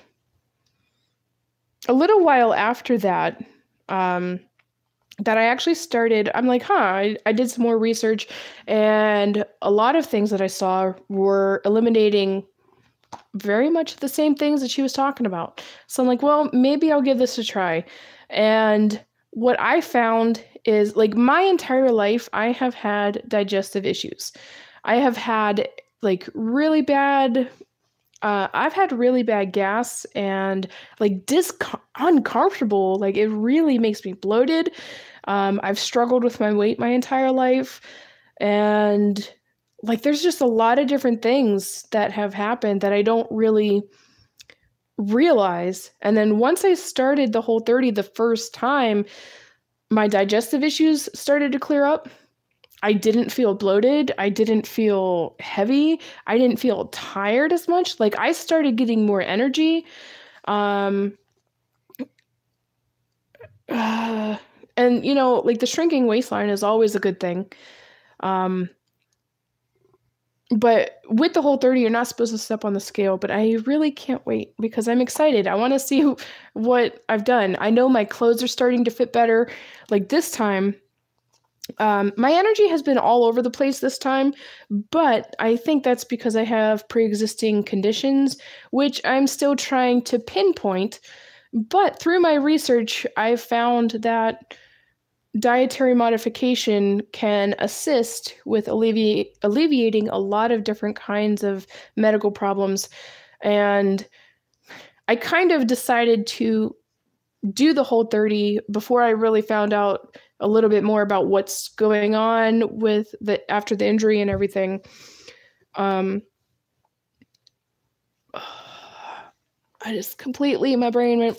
a little while after that, that I actually started, I'm like, I did some more research, and a lot of things that I saw were eliminating very much the same things that she was talking about. So I'm like, well, maybe I'll give this a try. And what I found is, like, my entire life, I have had digestive issues. I have had really bad gas and uncomfortable. Like, it really makes me bloated. I've struggled with my weight my entire life. And there's just a lot of different things that have happened that I don't really realize. And then once I started the Whole30 the first time, my digestive issues started to clear up. I didn't feel bloated. I didn't feel heavy. I didn't feel tired as much. I started getting more energy. And, the shrinking waistline is always a good thing. But with the Whole30, you're not supposed to step on the scale, but I really can't wait because I'm excited. I want to see what I've done. I know my clothes are starting to fit better. This time, my energy has been all over the place this time, but I think that's because I have pre-existing conditions, which I'm still trying to pinpoint. But through my research, I've found that dietary modification can assist with alleviating a lot of different kinds of medical problems. And I kind of decided to do the Whole30 before I really found out a little bit more about what's going on with after the injury and everything. I just completely, my brain went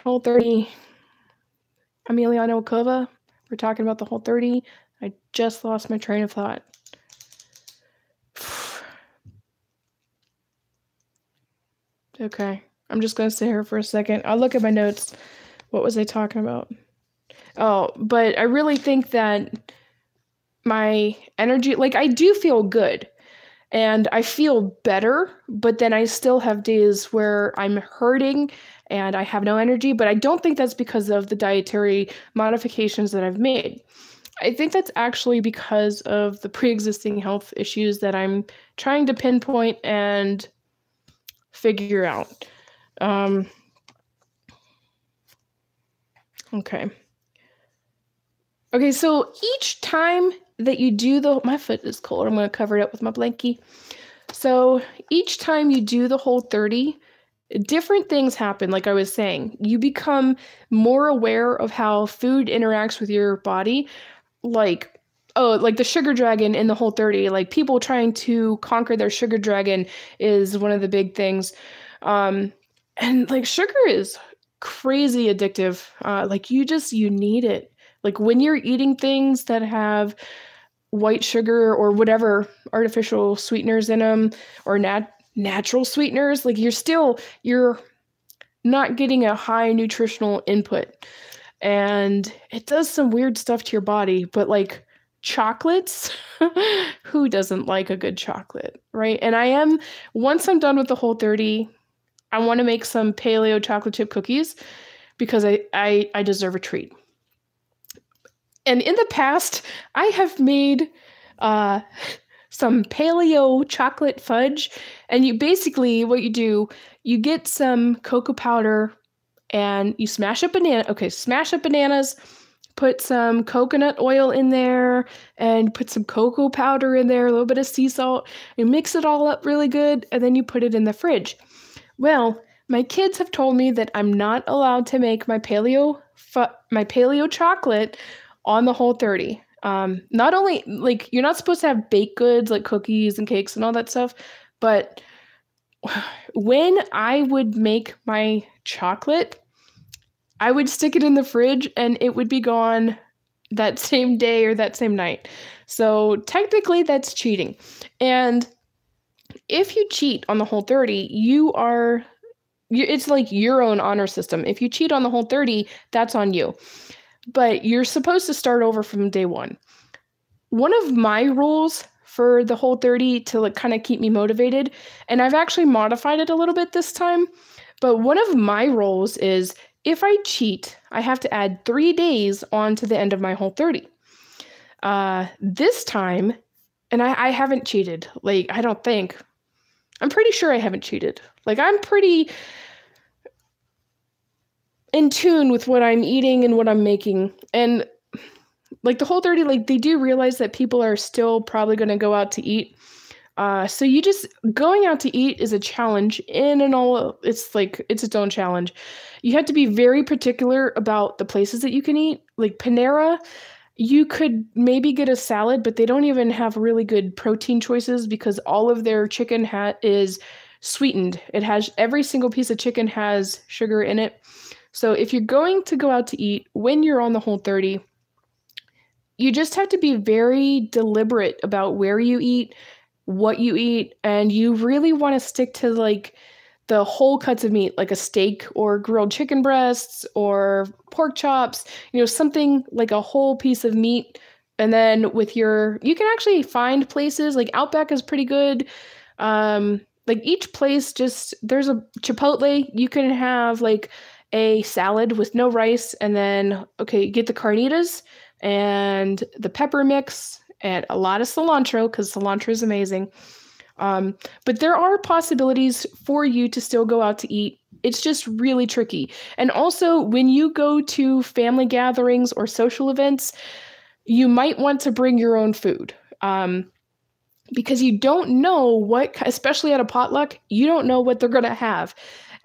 Whole30. I'm Elyana Okova. We're talking about the Whole30. I just lost my train of thought. Okay, I'm just going to sit here for a second. I'll look at my notes. What was I talking about? Oh, but I really think that my energy, like I do feel good and I feel better, but then I still have days where I'm hurting and I have no energy, but I don't think that's because of the dietary modifications that I've made. I think that's actually because of the pre-existing health issues that I'm trying to pinpoint and figure out. Okay. Okay, so each time that you do my foot is cold. I'm going to cover it up with my blankie. So each time you do the Whole30, different things happen. Like I was saying, you become more aware of how food interacts with your body. Like, like the sugar dragon in the Whole30, like people trying to conquer their sugar dragon is one of the big things. And like sugar is crazy addictive. Like you need it. Like when you're eating things that have white sugar or whatever artificial sweeteners in them or natural sweeteners, like you're not getting a high nutritional input. And it does some weird stuff to your body, but like chocolates, who doesn't like a good chocolate, right? And once I'm done with the Whole30, I want to make some paleo chocolate chip cookies because I deserve a treat. And in the past, I have made some paleo chocolate fudge. And what you do, you get some cocoa powder and you smash up bananas, put some coconut oil in there and put some cocoa powder in there, a little bit of sea salt, and mix it all up really good. And then you put it in the fridge. Well, my kids have told me that I'm not allowed to make my paleo chocolate on the Whole30. Not only, like, you're not supposed to have baked goods like cookies and cakes and all that stuff, but when I would make my chocolate, I would stick it in the fridge and it would be gone that same day or that same night. So technically that's cheating. And if you cheat on the Whole30, it's like your own honor system. If you cheat on the Whole30, that's on you. But you're supposed to start over from day one. One of my rules for the Whole30 to like kind of keep me motivated, and I've actually modified it a little bit this time, but one of my rules is if I cheat, I have to add 3 days on to the end of my Whole30. This time, and I haven't cheated. Like, I don't think. I'm pretty sure I haven't cheated. Like, I'm pretty in tune with what I'm eating and what I'm making. And like the Whole30, like they do realize that people are still probably going to go out to eat. So going out to eat is a challenge in and all. It's its own challenge. You have to be very particular about the places that you can eat. Like Panera, you could maybe get a salad, but they don't even have really good protein choices because all of their chicken is sweetened. Every single piece of chicken has sugar in it. So if you're going to go out to eat when you're on the Whole30, you just have to be very deliberate about where you eat, what you eat, and you really want to stick to like the whole cuts of meat, like a steak or grilled chicken breasts or pork chops, something like a whole piece of meat. And then you can actually find places like Outback is pretty good. Like each place there's a Chipotle, you can have like a salad with no rice, and then, get the carnitas and the pepper mix and a lot of cilantro because cilantro is amazing. But there are possibilities for you to still go out to eat. It's just really tricky. And also, when you go to family gatherings or social events, you might want to bring your own food. Because you don't know especially at a potluck, you don't know what they're going to have.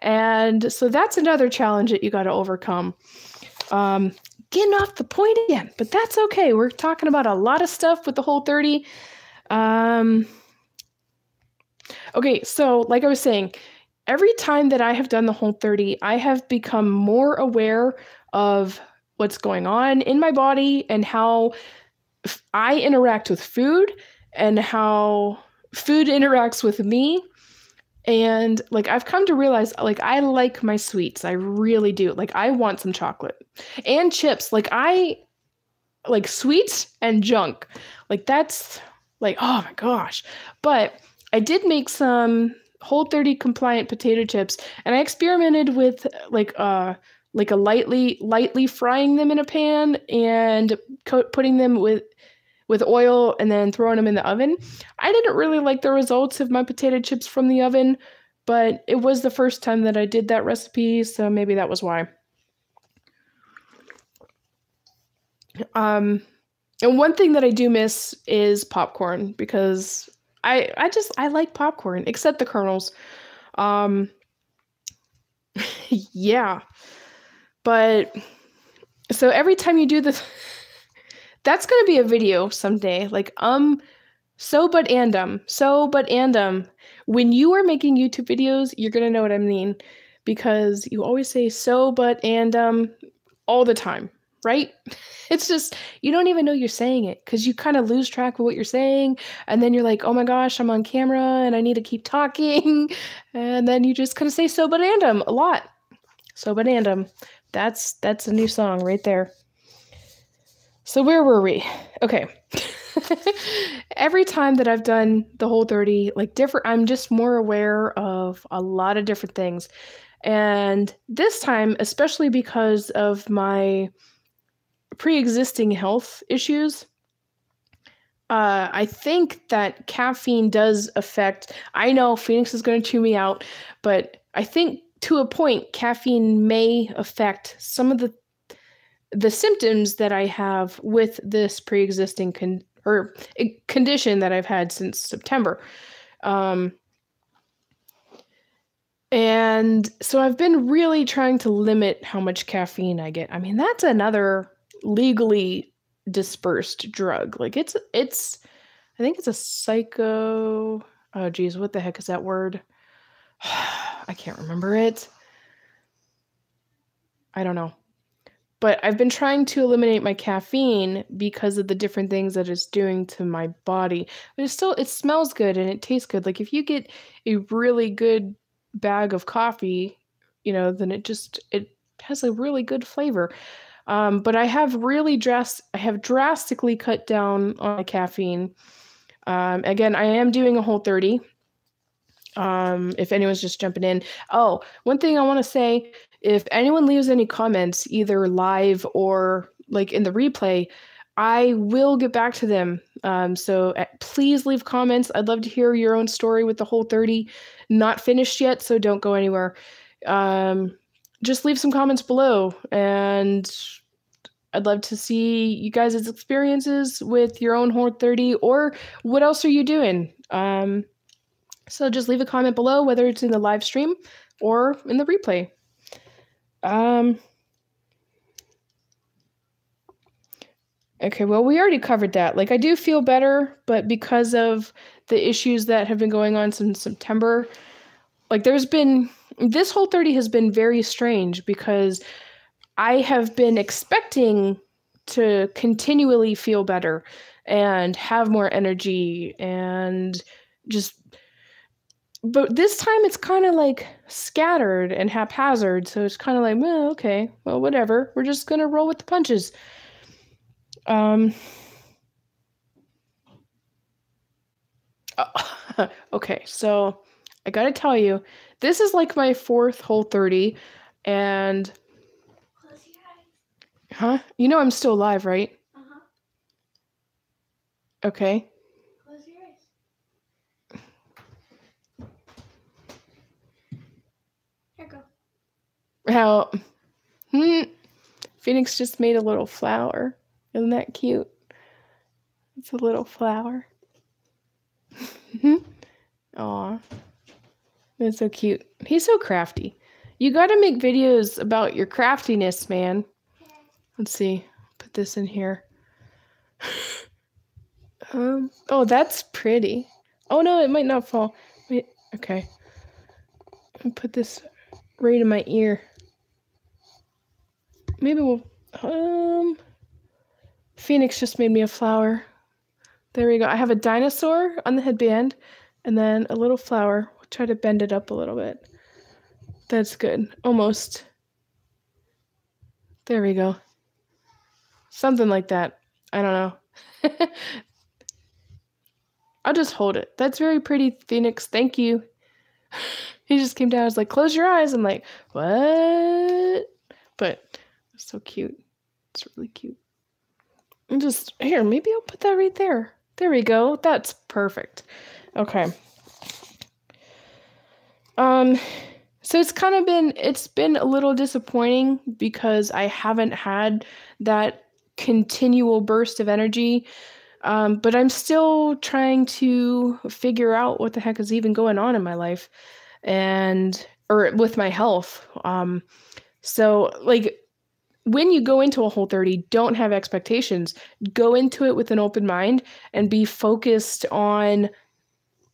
And so that's another challenge that you got to overcome. Getting off the point again, but that's okay. We're talking about a lot of stuff with the Whole30. Okay, so like I was saying, every time that I have done the Whole30, I have become more aware of what's going on in my body and how I interact with food and how food interacts with me. And like I've come to realize, like, I like my sweets. I really do. Like, I want some chocolate and chips. Like, like sweets and junk. Like that's like, oh my gosh. But I did make some Whole30 compliant potato chips, and I experimented with like a lightly frying them in a pan and putting them with oil and then throwing them in the oven. I didn't really like the results of my potato chips from the oven, but it was the first time that I did that recipe, so maybe that was why. And one thing that I do miss is popcorn because I like popcorn, except the kernels. Um, yeah, but so every time you do this, that's gonna be a video someday. Like so but and. When you are making YouTube videos, you're gonna know what I mean because you always say so but and all the time, right? It's just you don't even know you're saying it because you kind of lose track of what you're saying, and then you're like, oh my gosh, I'm on camera and I need to keep talking, and then you just kind of say so but and a lot. So but and that's a new song right there. So where were we? Okay. Every time that I've done the Whole30, like different, I'm just more aware of a lot of different things. And this time, especially because of my pre-existing health issues, I think that caffeine does affect. I know Phoenix is going to chew me out, but I think to a point, caffeine may affect some of the symptoms that I have with this pre-existing condition that I've had since September. And so I've been really trying to limit how much caffeine I get. I mean, that's another legally dispersed drug. Like it's I think it's a psycho. Oh geez, what the heck is that word? I can't remember it. I don't know. But I've been trying to eliminate my caffeine because of the different things that it's doing to my body. But it smells good and it tastes good. Like if you get a really good bag of coffee, then it has a really good flavor. But I have drastically cut down on my caffeine. Again, I am doing a Whole30. If anyone's just jumping in. Oh, one thing I want to say, if anyone leaves any comments, either live or like in the replay, I will get back to them. So please leave comments. I'd love to hear your own story with the Whole30. Not finished yet, so don't go anywhere. Just leave some comments below, and I'd love to see you guys' experiences with your own Whole30, or what else are you doing? So just leave a comment below, whether it's in the live stream or in the replay. Okay, well, we already covered that. Like, I do feel better, but because of the issues that have been going on since September, like this Whole30 has been very strange because I have been expecting to continually feel better and have more energy and but this time it's kind of like scattered and haphazard, so it's kind of like, well, okay, well, whatever. We're just gonna roll with the punches. Okay, so I gotta tell you, this is like my fourth Whole30, and Close your eyes. huh? I'm still alive, right? Uh-huh. Okay. Close your eyes. Here, go. How Phoenix just made a little flower. Isn't that cute? It's a little flower. Aw. That's so cute. He's so crafty. You gotta make videos about your craftiness, man. Okay. Let's see. Put this in here. Oh, that's pretty. Oh no, it might not fall. Wait, okay. I'll put this right in my ear. Maybe we'll, Phoenix just made me a flower. There we go. I have a dinosaur on the headband and then a little flower. We'll try to bend it up a little bit. That's good. Almost. There we go. Something like that. I don't know. I'll just hold it. That's very pretty, Phoenix. Thank you. He just came down. I was like, close your eyes. I'm like, what? But it's so cute. It's really cute. And just here, maybe I'll put that right there. There we go. That's perfect. Okay. So it's been a little disappointing because I haven't had that continual burst of energy. But I'm still trying to figure out what the heck is even going on in my life or with my health. So like when you go into a Whole30, don't have expectations. Go into it with an open mind and be focused on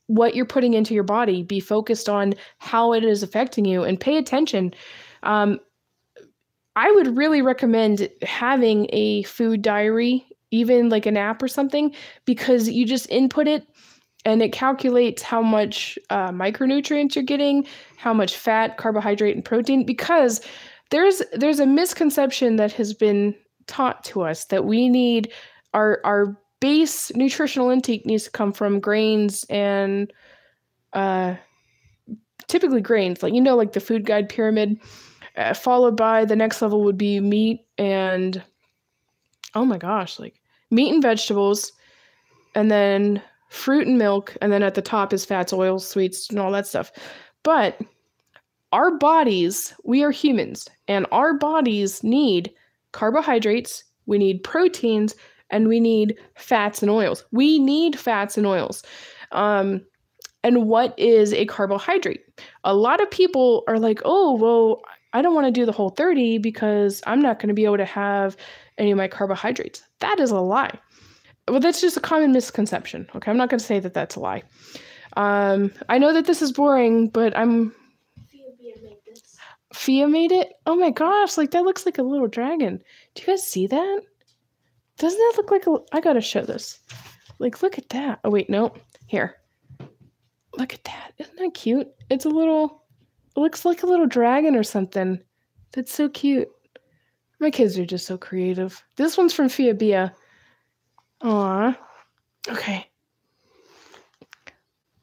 what you're putting into your body. Be focused on how it is affecting you and pay attention. I would really recommend having a food diary, even like an app or something, because you just input it and it calculates how much micronutrients you're getting, how much fat, carbohydrate, and protein, because there's a misconception that has been taught to us that we need our base nutritional intake needs to come from grains and typically grains, like like the food guide pyramid, followed by the next level would be meat and oh my gosh, like meat and vegetables, and then fruit and milk, and then at the top is fats, oils, sweets, and all that stuff. But our bodies, we are humans, and our bodies need carbohydrates, we need proteins, and we need fats and oils. We need fats and oils. And what is a carbohydrate? A lot of people are like, oh, well, I don't want to do the Whole30 because I'm not going to be able to have any of my carbohydrates. That is a lie. Well, that's just a common misconception. Okay, I'm not going to say that that's a lie. I know that this is boring, but Fia made it? Oh my gosh, like that looks like a little dragon. Do you guys see that? Doesn't that look like I gotta show this. Like, look at that. Oh wait, no. Here. Look at that. Isn't that cute? It looks like a little dragon or something. That's so cute. My kids are just so creative. This one's from Fia Bia. Aww. Okay.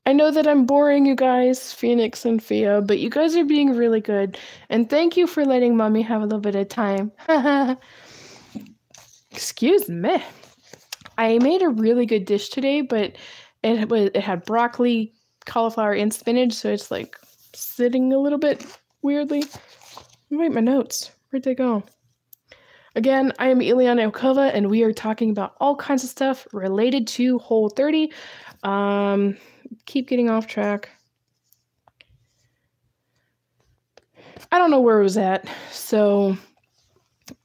I know that I'm boring you guys, Phoenix and Fia, but you guys are being really good. And thank you for letting Mommy have a little bit of time. Excuse me. I made a really good dish today, but it had broccoli, cauliflower, and spinach, so it's like sitting a little bit weirdly. Wait, my notes. Where'd they go? Again, I am Elyana Okova, and we are talking about all kinds of stuff related to Whole30. Keep getting off track. I don't know where it was at, so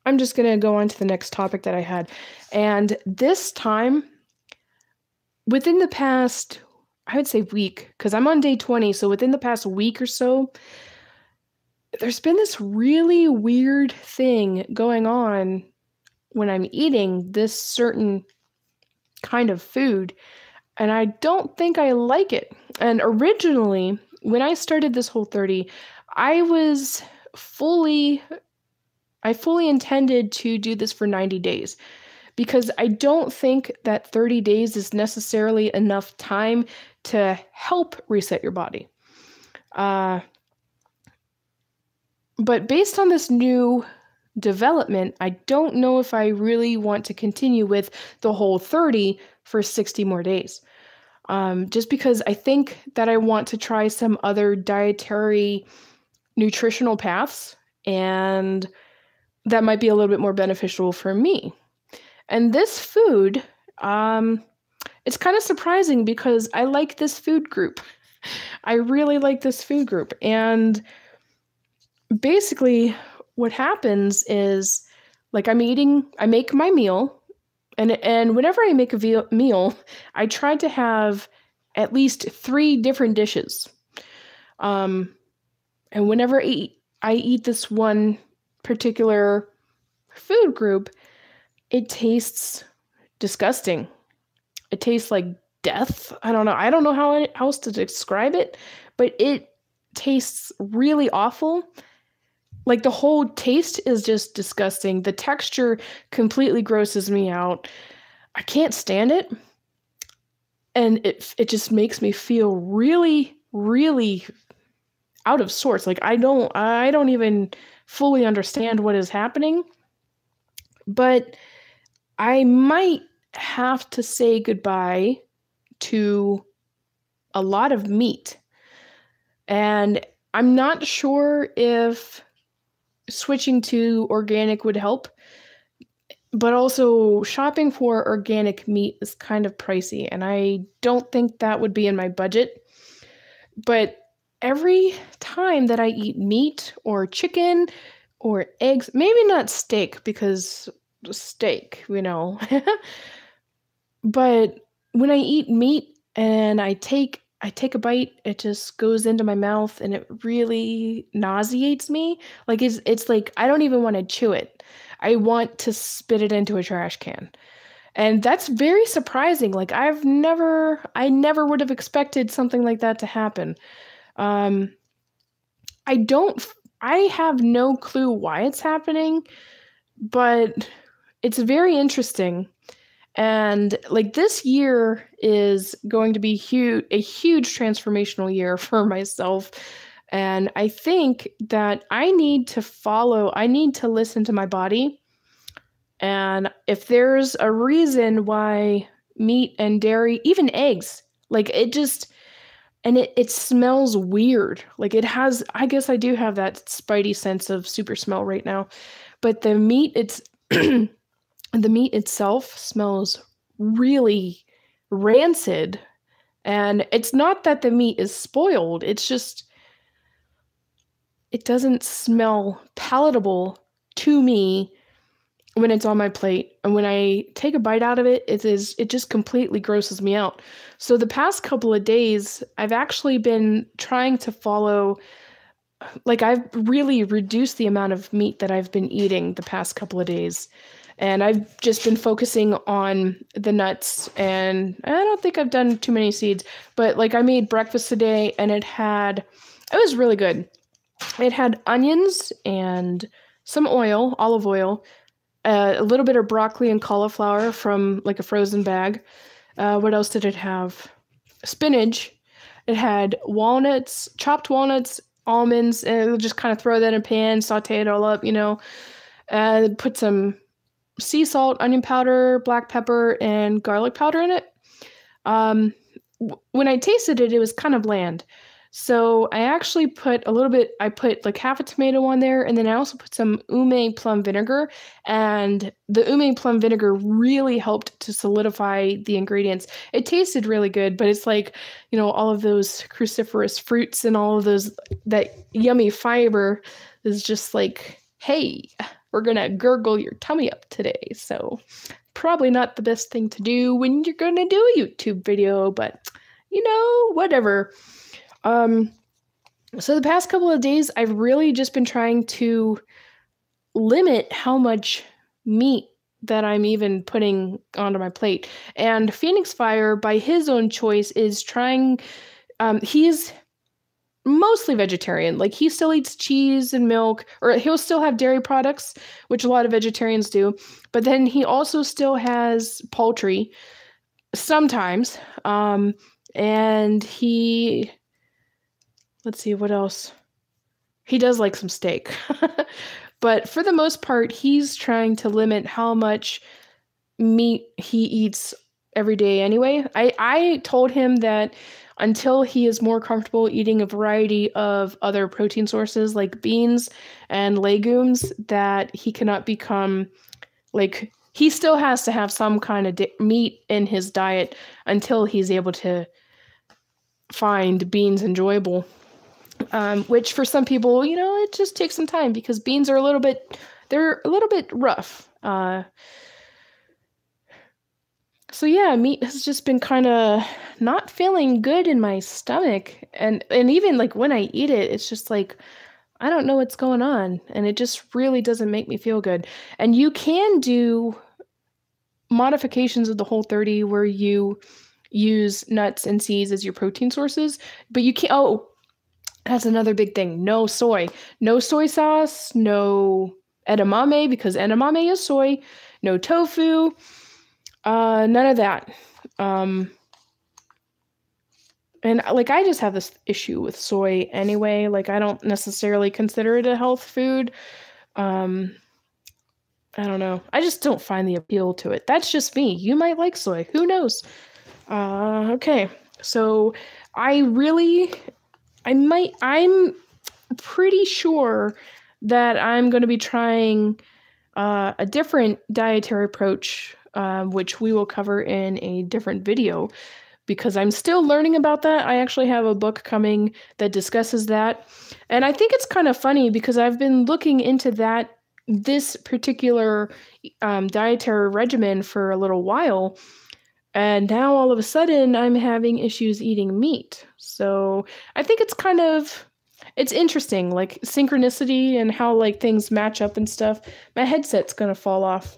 I'm just going to go on to the next topic that I had. And this time, within the past, I would say week, because I'm on day 20, so within the past week or so, there's been this really weird thing going on when I'm eating this certain kind of food, and I don't think I like it. And originally, when I started this Whole30, I fully intended to do this for 90 days because I don't think that 30 days is necessarily enough time to help reset your body. But based on this new development, I don't know if I really want to continue with the Whole30 for 60 more days. Just because I think that I want to try some other dietary nutritional paths, and that might be a little bit more beneficial for me. And this food, it's kind of surprising because I like this food group. I really like this food group. And basically what happens is, like, I make my meal, and whenever I make a meal, I try to have at least 3 different dishes. And whenever I eat this one particular food group, it tastes disgusting. It tastes like death. I don't know how else to describe it, but it tastes really awful. Like, the whole taste is just disgusting. The texture completely grosses me out. I can't stand it. And it just makes me feel really, really out of sorts. Like I don't even fully understand what is happening. But I might have to say goodbye to a lot of meat. And I'm not sure if switching to organic would help, but also shopping for organic meat is kind of pricey, and I don't think that would be in my budget. But every time that I eat meat or chicken or eggs, maybe not steak because steak, but when I eat meat and I take a bite, it just goes into my mouth and it really nauseates me. Like it's like I don't even want to chew it. I want to spit it into a trash can. And that's very surprising. Like I never would have expected something like that to happen. Um I don't I have no clue why it's happening, but it's very interesting. And like this year is going to be a huge transformational year for myself. And I think that I need to listen to my body. And if there's a reason why meat and dairy, even eggs, like it just, and it smells weird. Like it has, I guess I do have that spidey sense of super smell right now. But the meat itself smells really rancid. And it's not that the meat is spoiled, it's just, it doesn't smell palatable to me when it's on my plate. And when I take a bite out of it, it just completely grosses me out. So the past couple of days, I've actually been trying to follow, like I've really reduced the amount of meat that I've been eating the past couple of days. And I've just been focusing on the nuts, and I don't think I've done too many seeds, but like I made breakfast today and it was really good. It had onions and some oil, olive oil, a little bit of broccoli and cauliflower from like a frozen bag. What else did it have? Spinach. It had walnuts, chopped walnuts, almonds, and just kind of throw that in a pan, saute it all up, put some sea salt, onion powder, black pepper, and garlic powder in it. When I tasted it, it was kind of bland. So I actually I put like half a tomato on there, and then I also put some ume plum vinegar, and the ume plum vinegar really helped to solidify the ingredients. It tasted really good, but it's like, all of those cruciferous fruits and all of that yummy fiber is just like, hey, we're gonna gurgle your tummy up today. So probably not the best thing to do when you're gonna do a YouTube video, but whatever. So the past couple of days, I've really just been trying to limit how much meat that I'm even putting onto my plate. And Phoenix Fire, by his own choice, is trying, he's mostly vegetarian. Like he still eats cheese and milk, or he'll still have dairy products, which a lot of vegetarians do. But then he also still has poultry sometimes. And let's see, what else? He does like some steak. But for the most part, he's trying to limit how much meat he eats every day anyway. I told him that until he is more comfortable eating a variety of other protein sources like beans and legumes, that he cannot become, like, he still has to have some kind of meat in his diet until he's able to find beans enjoyable. Which for some people, it just takes some time because beans are they're a little bit rough. So yeah, meat has just been kind of not feeling good in my stomach. And even like when I eat it, it's just like, I don't know what's going on. And it just really doesn't make me feel good. And you can do modifications of the Whole30 where you use nuts and seeds as your protein sources, but you can't, that's another big thing. No soy sauce, no edamame because edamame is soy, no tofu. None of that. And like I just have this issue with soy anyway. Like I don't necessarily consider it a health food. I don't know. I just don't find the appeal to it. That's just me. You might like soy. Who knows? Okay. So I'm pretty sure that I'm going to be trying a different dietary approach, which we will cover in a different video, because I'm still learning about that. I actually have a book coming that discusses that. And I think it's kind of funny because I've been looking into this particular dietary regimen for a little while. And now all of a sudden I'm having issues eating meat. So I think it's interesting, like synchronicity and how like things match up and stuff. My headset's gonna fall off.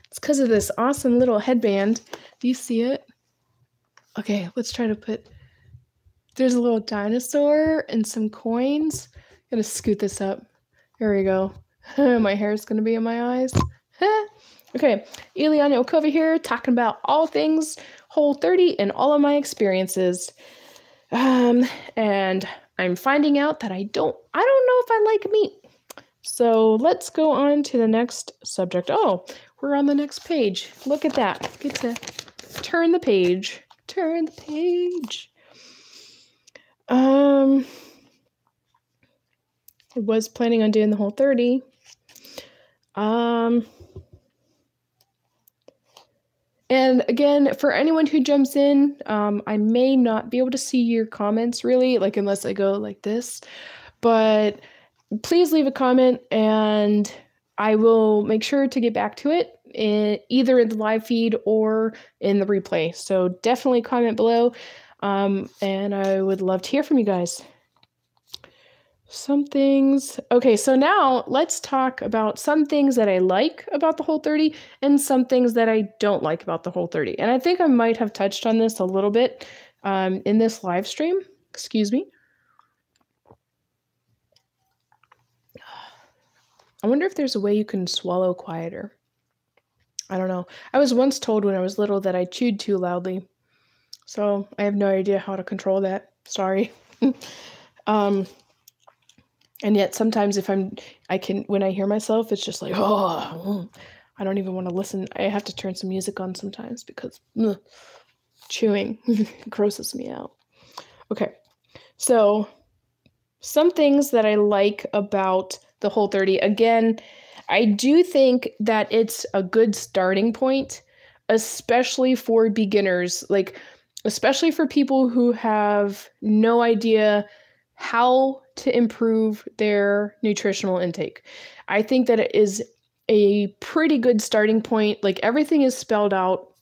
It's because of this awesome little headband. Do you see it? Okay, let's try to there's a little dinosaur and some coins. I'm gonna scoot this up. Here we go. My hair's gonna be in my eyes. Okay, Elyana over here talking about all things Whole30 and all of my experiences. And I'm finding out that I don't know if I like meat. So let's go on to the next subject. Oh, we're on the next page. Look at that. Get to turn the page. Turn the page. I was planning on doing the Whole30. And again, for anyone who jumps in, I may not be able to see your comments really, like unless I go like this. But please leave a comment and I will make sure to get back to it either in the live feed or in the replay. So definitely comment below. And I would love to hear from you guys. Some things. Okay, so now let's talk about some things that I like about the Whole30 and some things that I don't like about the Whole30. And I think I might have touched on this a little bit in this live stream. Excuse me. I wonder if there's a way you can swallow quieter. I don't know. I was once told when I was little that I chewed too loudly. So I have no idea how to control that. Sorry. And yet sometimes when I hear myself, it's just like, oh, I don't even want to listen. I have to turn some music on sometimes because chewing grosses me out. Okay. So some things that I like about the Whole30. Again, I do think that it's a good starting point, especially for beginners, like especially for people who have no idea how to improve their nutritional intake. I think that it is a pretty good starting point. Like everything is spelled out.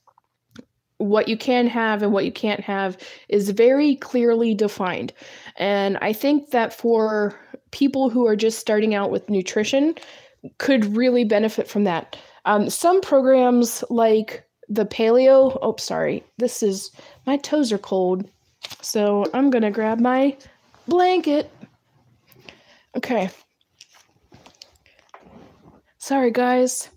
What you can have and what you can't have is very clearly defined. And I think that for people who are just starting out with nutrition could really benefit from that. Some programs like the paleo, my toes are cold. So I'm going to grab my blanket. Okay. Sorry, guys.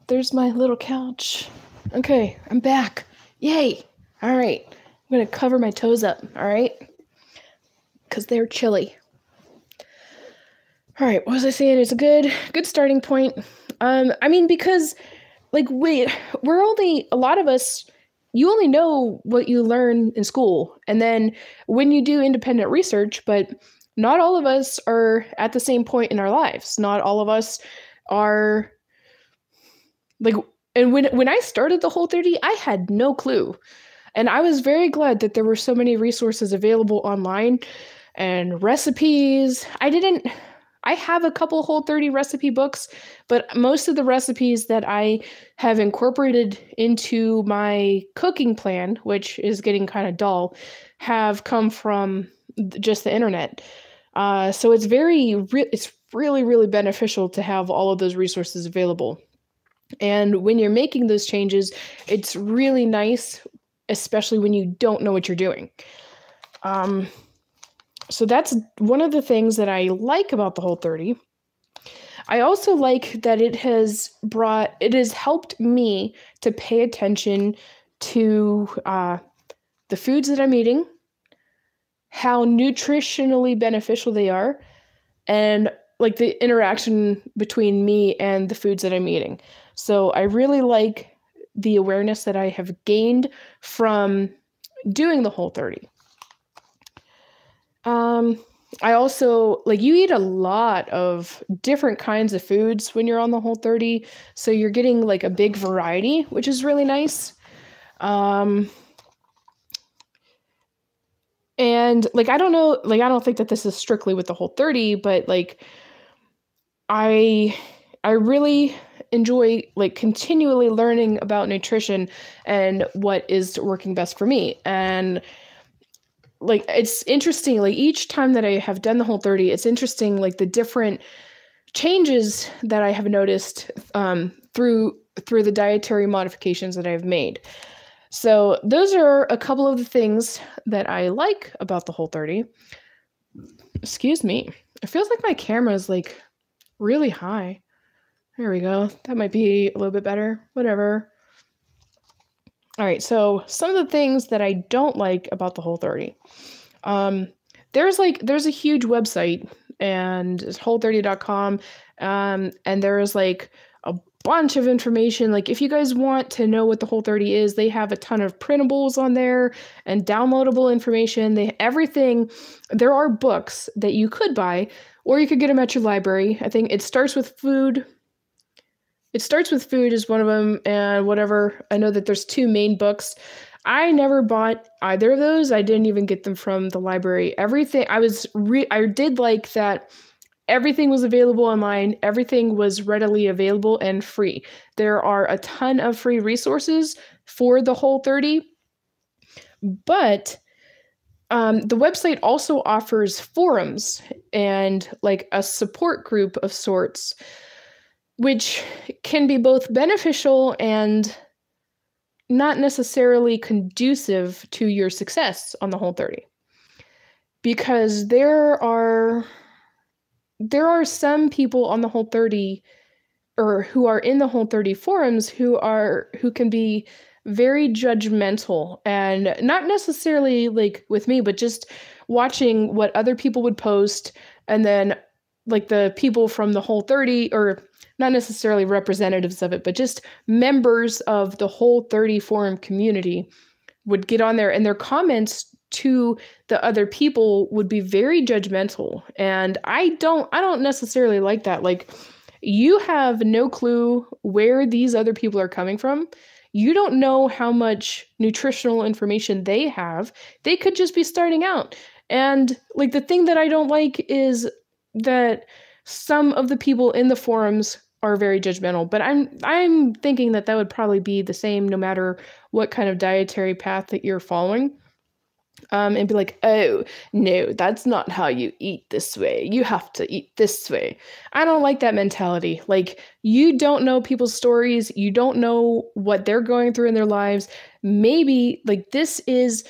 There's my little couch. Okay, I'm back. Yay. All right. I'm going to cover my toes up, all right? Because they're chilly. All right, what was I saying? It's a good starting point. Because, like, a lot of us, you only know what you learn in school. And then when you do independent research, but not all of us are at the same point in our lives. Not all of us are, like, and when I started the Whole30, I had no clue. And I was very glad that there were so many resources available online and recipes. I have a couple Whole30 recipe books, but most of the recipes that I have incorporated into my cooking plan, which is getting kind of dull, have come from just the internet. So it's really, really beneficial to have all of those resources available. And when you're making those changes, it's really nice, especially when you don't know what you're doing. So that's one of the things that I like about the Whole30. I also like that it has helped me to pay attention to the foods that I'm eating, how nutritionally beneficial they are, and like the interaction between me and the foods that I'm eating. So I really like the awareness that I have gained from doing the Whole30. I also like you eat a lot of different kinds of foods when you're on the Whole30, so you're getting like a big variety, which is really nice. And like I don't know, like I don't think that this is strictly with the Whole30, but like I really enjoy like continually learning about nutrition and what is working best for me. And like it's interesting, like each time that I have done the Whole30, it's interesting like the different changes that I have noticed through the dietary modifications that I've made. So those are a couple of the things that I like about the Whole30. Excuse me. It feels like my camera is like really high. There we go. That might be a little bit better. Whatever. All right, so some of the things that I don't like about the Whole30. There's a huge website, and it's whole30.com, and there is like a bunch of information. Like if you guys want to know what the Whole30 is, they have a ton of printables on there and downloadable information. Everything. There are books that you could buy, or you could get them at your library. I think it starts with food. It starts with food is one of them, and whatever. I know that there's two main books. I never bought either of those. I didn't even get them from the library. Everything I did like that everything was available online. Everything was readily available and free. There are a ton of free resources for the Whole30, but the website also offers forums and like a support group of sorts, which can be both beneficial and not necessarily conducive to your success on the Whole30. Because there are some people on the Whole30 or who are in the Whole30 forums who can be very judgmental, and not necessarily like with me, but just watching what other people would post, and then like the people from the Whole30, or not necessarily representatives of it, but just members of the Whole30 forum community would get on there, and their comments to the other people would be very judgmental. And I don't necessarily like that. Like, you have no clue where these other people are coming from. You don't know how much nutritional information they have. They could just be starting out. And like the thing that I don't like is that some of the people in the forums are very judgmental, but I'm thinking that would probably be the same no matter what kind of dietary path that you're following. And be like, oh, no, that's not how you eat this way. You have to eat this way. I don't like that mentality. Like, you don't know people's stories. You don't know what they're going through in their lives. Maybe, like, this is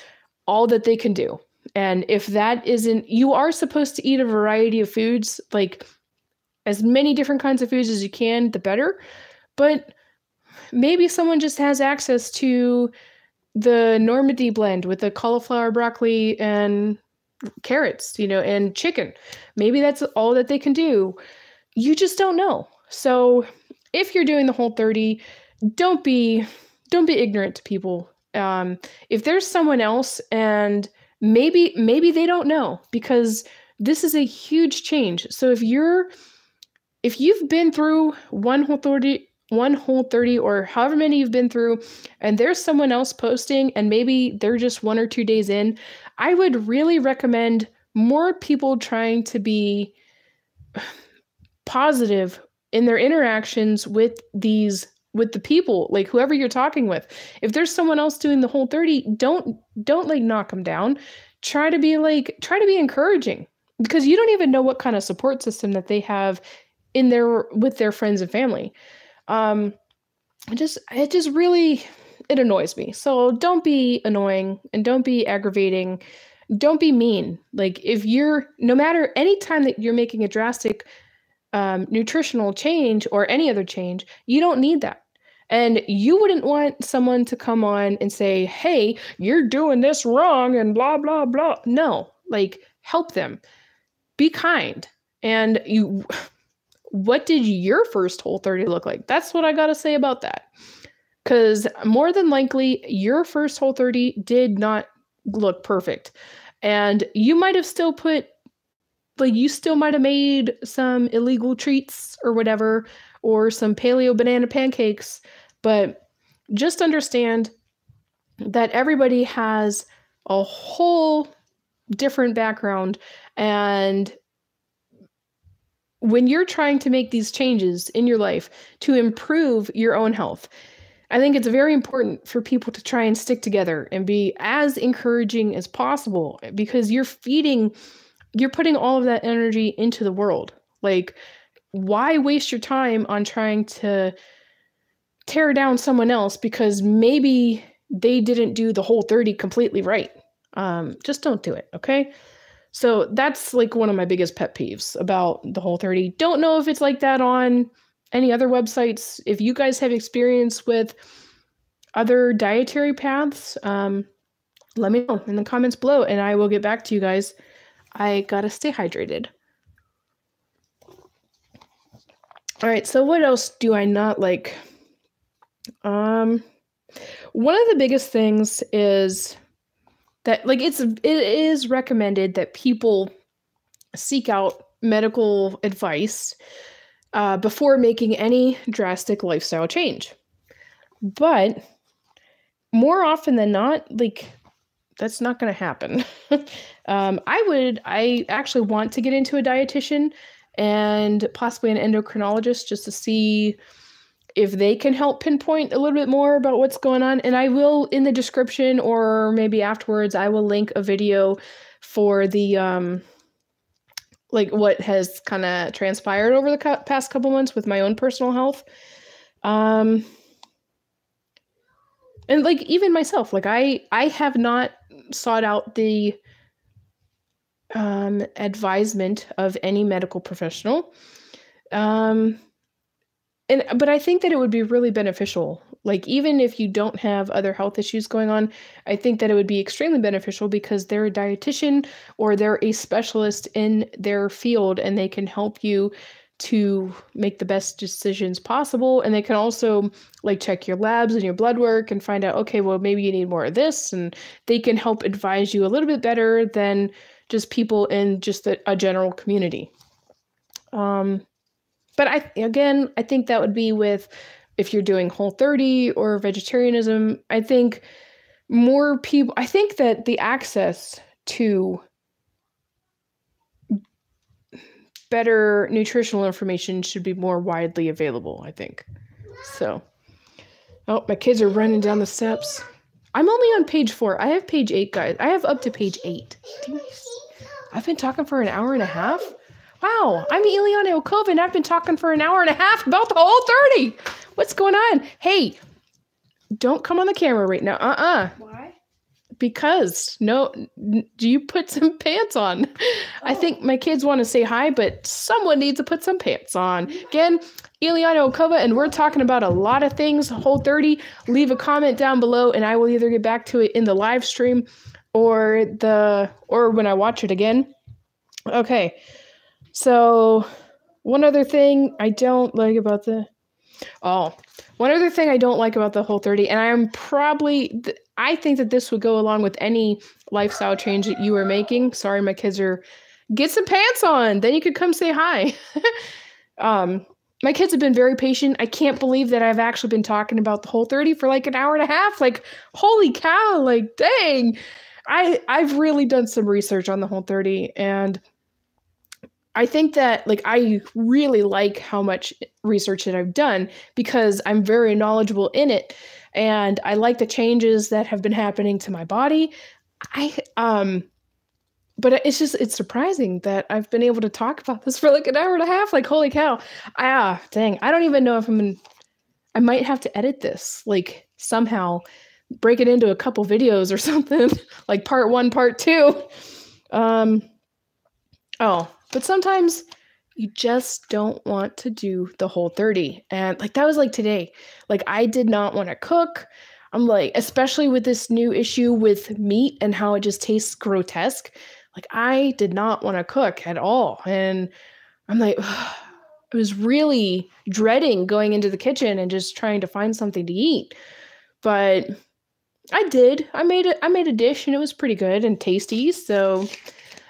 all that they can do. And if that isn't, you are supposed to eat a variety of foods, like, as many different kinds of foods as you can, the better. But maybe someone just has access to the Normandy blend with the cauliflower, broccoli, and carrots, and chicken. Maybe that's all that they can do. You just don't know. So if you're doing the Whole30, don't be ignorant to people. If there's someone else and maybe they don't know, because this is a huge change. So if you've been through one Whole30 or however many you've been through, and there's someone else posting and maybe they're just 1 or 2 days in, I would really recommend more people trying to be positive in their interactions with the people, like whoever you're talking with. If there's someone else doing the Whole30, don't like knock them down. Try to be encouraging, because you don't even know what kind of support system that they have with their friends and family. It just really, it annoys me. So don't be annoying and don't be aggravating. Don't be mean. Like, no matter any time that you're making a drastic nutritional change or any other change, you don't need that. And you wouldn't want someone to come on and say, hey, you're doing this wrong and blah, blah, blah. No, like help them. Be kind. And what did your first Whole30 look like? That's what I got to say about that. Because more than likely, your first Whole30 did not look perfect. And you might have still you still might have made some illegal treats or whatever, or some paleo banana pancakes. But just understand that everybody has a whole different background. And when you're trying to make these changes in your life to improve your own health, I think it's very important for people to try and stick together and be as encouraging as possible, because you're putting all of that energy into the world. Like, why waste your time on trying to tear down someone else because maybe they didn't do the Whole30 completely right? Just don't do it, okay? So that's like one of my biggest pet peeves about the Whole30. Don't know if it's like that on any other websites. If you guys have experience with other dietary paths, let me know in the comments below and I will get back to you guys. I gotta stay hydrated. All right, so what else do I not like? One of the biggest things is that it is recommended that people seek out medical advice before making any drastic lifestyle change. But more often than not, that's not going to happen. I actually want to get into a dietitian and possibly an endocrinologist just to see if they can help pinpoint a little bit more about what's going on. And I will, in the description or maybe afterwards, I will link a video for the, what has kind of transpired over the past couple months with my own personal health. And even myself, I have not sought out the advisement of any medical professional. But I think that it would be really beneficial. Even if you don't have other health issues going on, I think that it would be extremely beneficial because they're a dietitian or they're a specialist in their field and they can help you to make the best decisions possible. And they can also check your labs and your blood work and find out, okay, well, maybe you need more of this. And they can help advise you a little bit better than just people in just a general community. But I think that would be if you're doing Whole30 or vegetarianism. I think that the access to better nutritional information should be more widely available, I think. So, oh, my kids are running down the steps. I'm only on page 4. I have page 8, guys. I have up to page 8. I've been talking for an hour and a half. Wow, I'm Elyana Okova, and I've been talking for an hour and a half about the Whole30. What's going on? Hey, don't come on the camera right now. Why? Because, do you put some pants on? Oh. I think my kids want to say hi, but someone needs to put some pants on. Again, Elyana Okova, and we're talking about a lot of things, Whole30. Leave a comment down below, and I will either get back to it in the live stream or when I watch it again. Okay. So one other thing I don't like about the Whole30, and I think that this would go along with any lifestyle change that you are making. Sorry, my kids get some pants on. Then you could come say hi. My kids have been very patient. I can't believe that I've actually been talking about the Whole30 for an hour and a half. Holy cow, dang. I've really done some research on the Whole30, and I think that I really like how much research that I've done because I'm very knowledgeable in it, and I like the changes that have been happening to my body. But it's surprising that I've been able to talk about this for an hour and a half. Holy cow. Dang. I don't even know if I might have to edit this, somehow break it into a couple videos or something, part 1, part 2. But sometimes you just don't want to do the Whole30. And like that was like today. Like I did not want to cook. I'm like, especially with this new issue with meat and how it just tastes grotesque. Like I did not want to cook at all. And I'm like, I was really dreading going into the kitchen and just trying to find something to eat. But I did. I made a dish and it was pretty good and tasty. So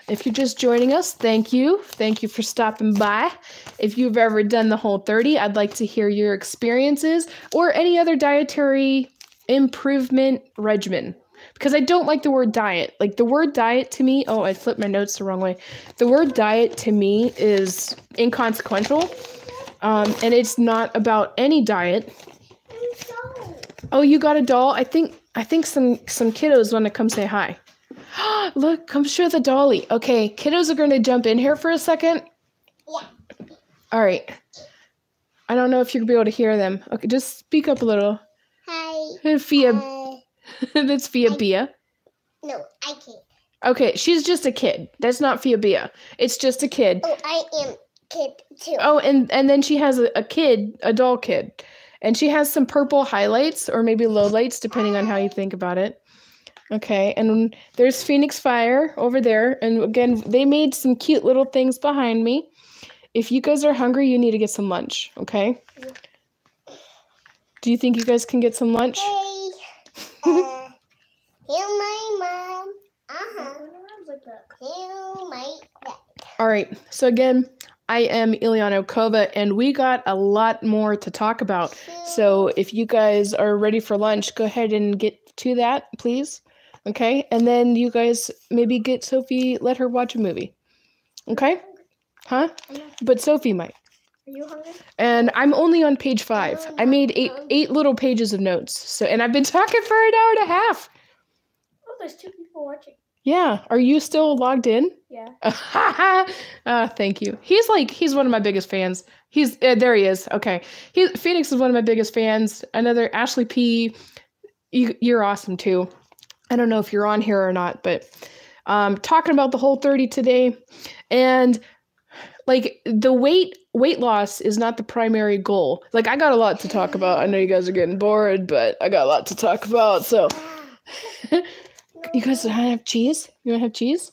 if you're just joining us, thank you. Thank you for stopping by. If you've ever done the Whole30, I'd like to hear your experiences or any other dietary improvement regimen. Because I don't like the word diet. Like the word diet to me, oh, I flipped my notes the wrong way. The word diet to me is inconsequential. And it's not about any diet. Oh, you got a doll? I think some kiddos want to come say hi. Look, come show the dolly. Okay, kiddos are going to jump in here for a second. Yeah. All right. I don't know if you'll be able to hear them. Okay, just speak up a little. Hi. Fia. That's Fia Bia. No, I can't. Okay, she's just a kid. That's not Fia Bia. It's just a kid. Oh, I am kid too. Oh, and then she has a kid, a doll kid. And she has some purple highlights or maybe lowlights, depending on how you think about it. Okay, and there's Phoenix Fire over there. And again, they made some cute little things behind me. If you guys are hungry, you need to get some lunch, okay? Do you think you guys can get some lunch? Hey, here's my mom. Here's my dad. All right, so again, I am Elyana Kova, and we got a lot more to talk about. So if you guys are ready for lunch, go ahead and get to that, please. Okay, and then you guys maybe get Sophie, let her watch a movie. Okay? Huh? But Sophie might. Are you hungry? And I'm only on page 5. I made eight little pages of notes. So, and I've been talking for an hour and a half. Oh, there's 2 people watching. Yeah. Are you still logged in? Yeah. Thank you. He's one of my biggest fans. There he is. Okay. Phoenix is one of my biggest fans. Another Ashley P. You're awesome too. I don't know if you're on here or not, but talking about the Whole30 today, and like the weight loss is not the primary goal. Like I got a lot to talk about. I know you guys are getting bored, but I got a lot to talk about. So you guys want to have cheese? You want to have cheese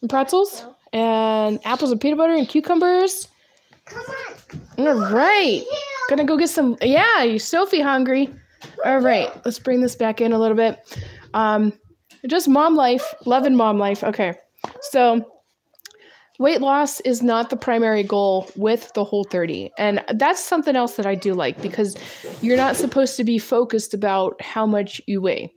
and pretzels and apples and peanut butter and cucumbers? Come on. All right. Gonna go get some. Yeah, you Sophie hungry. All right. Let's bring this back in a little bit. Just mom life, loving mom life. Okay. So weight loss is not the primary goal with the Whole30. And that's something else that I do like, because you're not supposed to be focused about how much you weigh.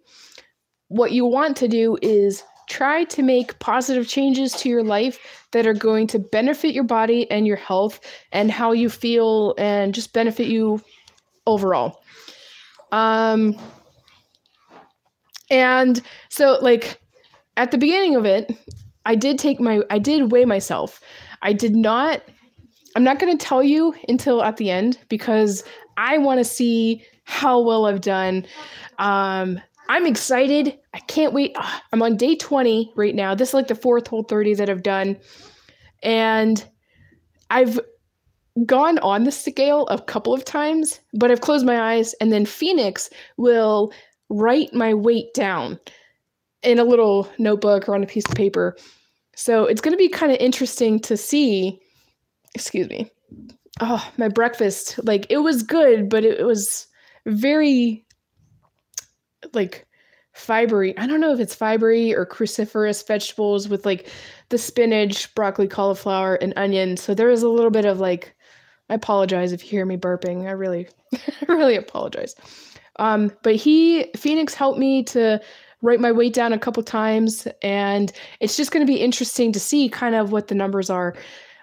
What you want to do is try to make positive changes to your life that are going to benefit your body and your health and how you feel and just benefit you overall. And so like at the beginning of it, I did weigh myself. I'm not going to tell you until at the end, because I want to see how well I've done. I'm excited. I can't wait. I'm on day 20 right now. This is like the 4th Whole30 that I've done. And I've gone on the scale a couple of times, but I've closed my eyes, and then Phoenix will write my weight down in a little notebook or on a piece of paper. So it's going to be kind of interesting to see. Excuse me. Oh, my breakfast. Like, it was good, but it was very, like, fibery. I don't know if it's fibery or cruciferous vegetables with, like, the spinach, broccoli, cauliflower, and onion. So there was a little bit of, like, I apologize if you hear me burping. I really, I really apologize. But Phoenix helped me to write my weight down a couple times, and it's just going to be interesting to see kind of what the numbers are.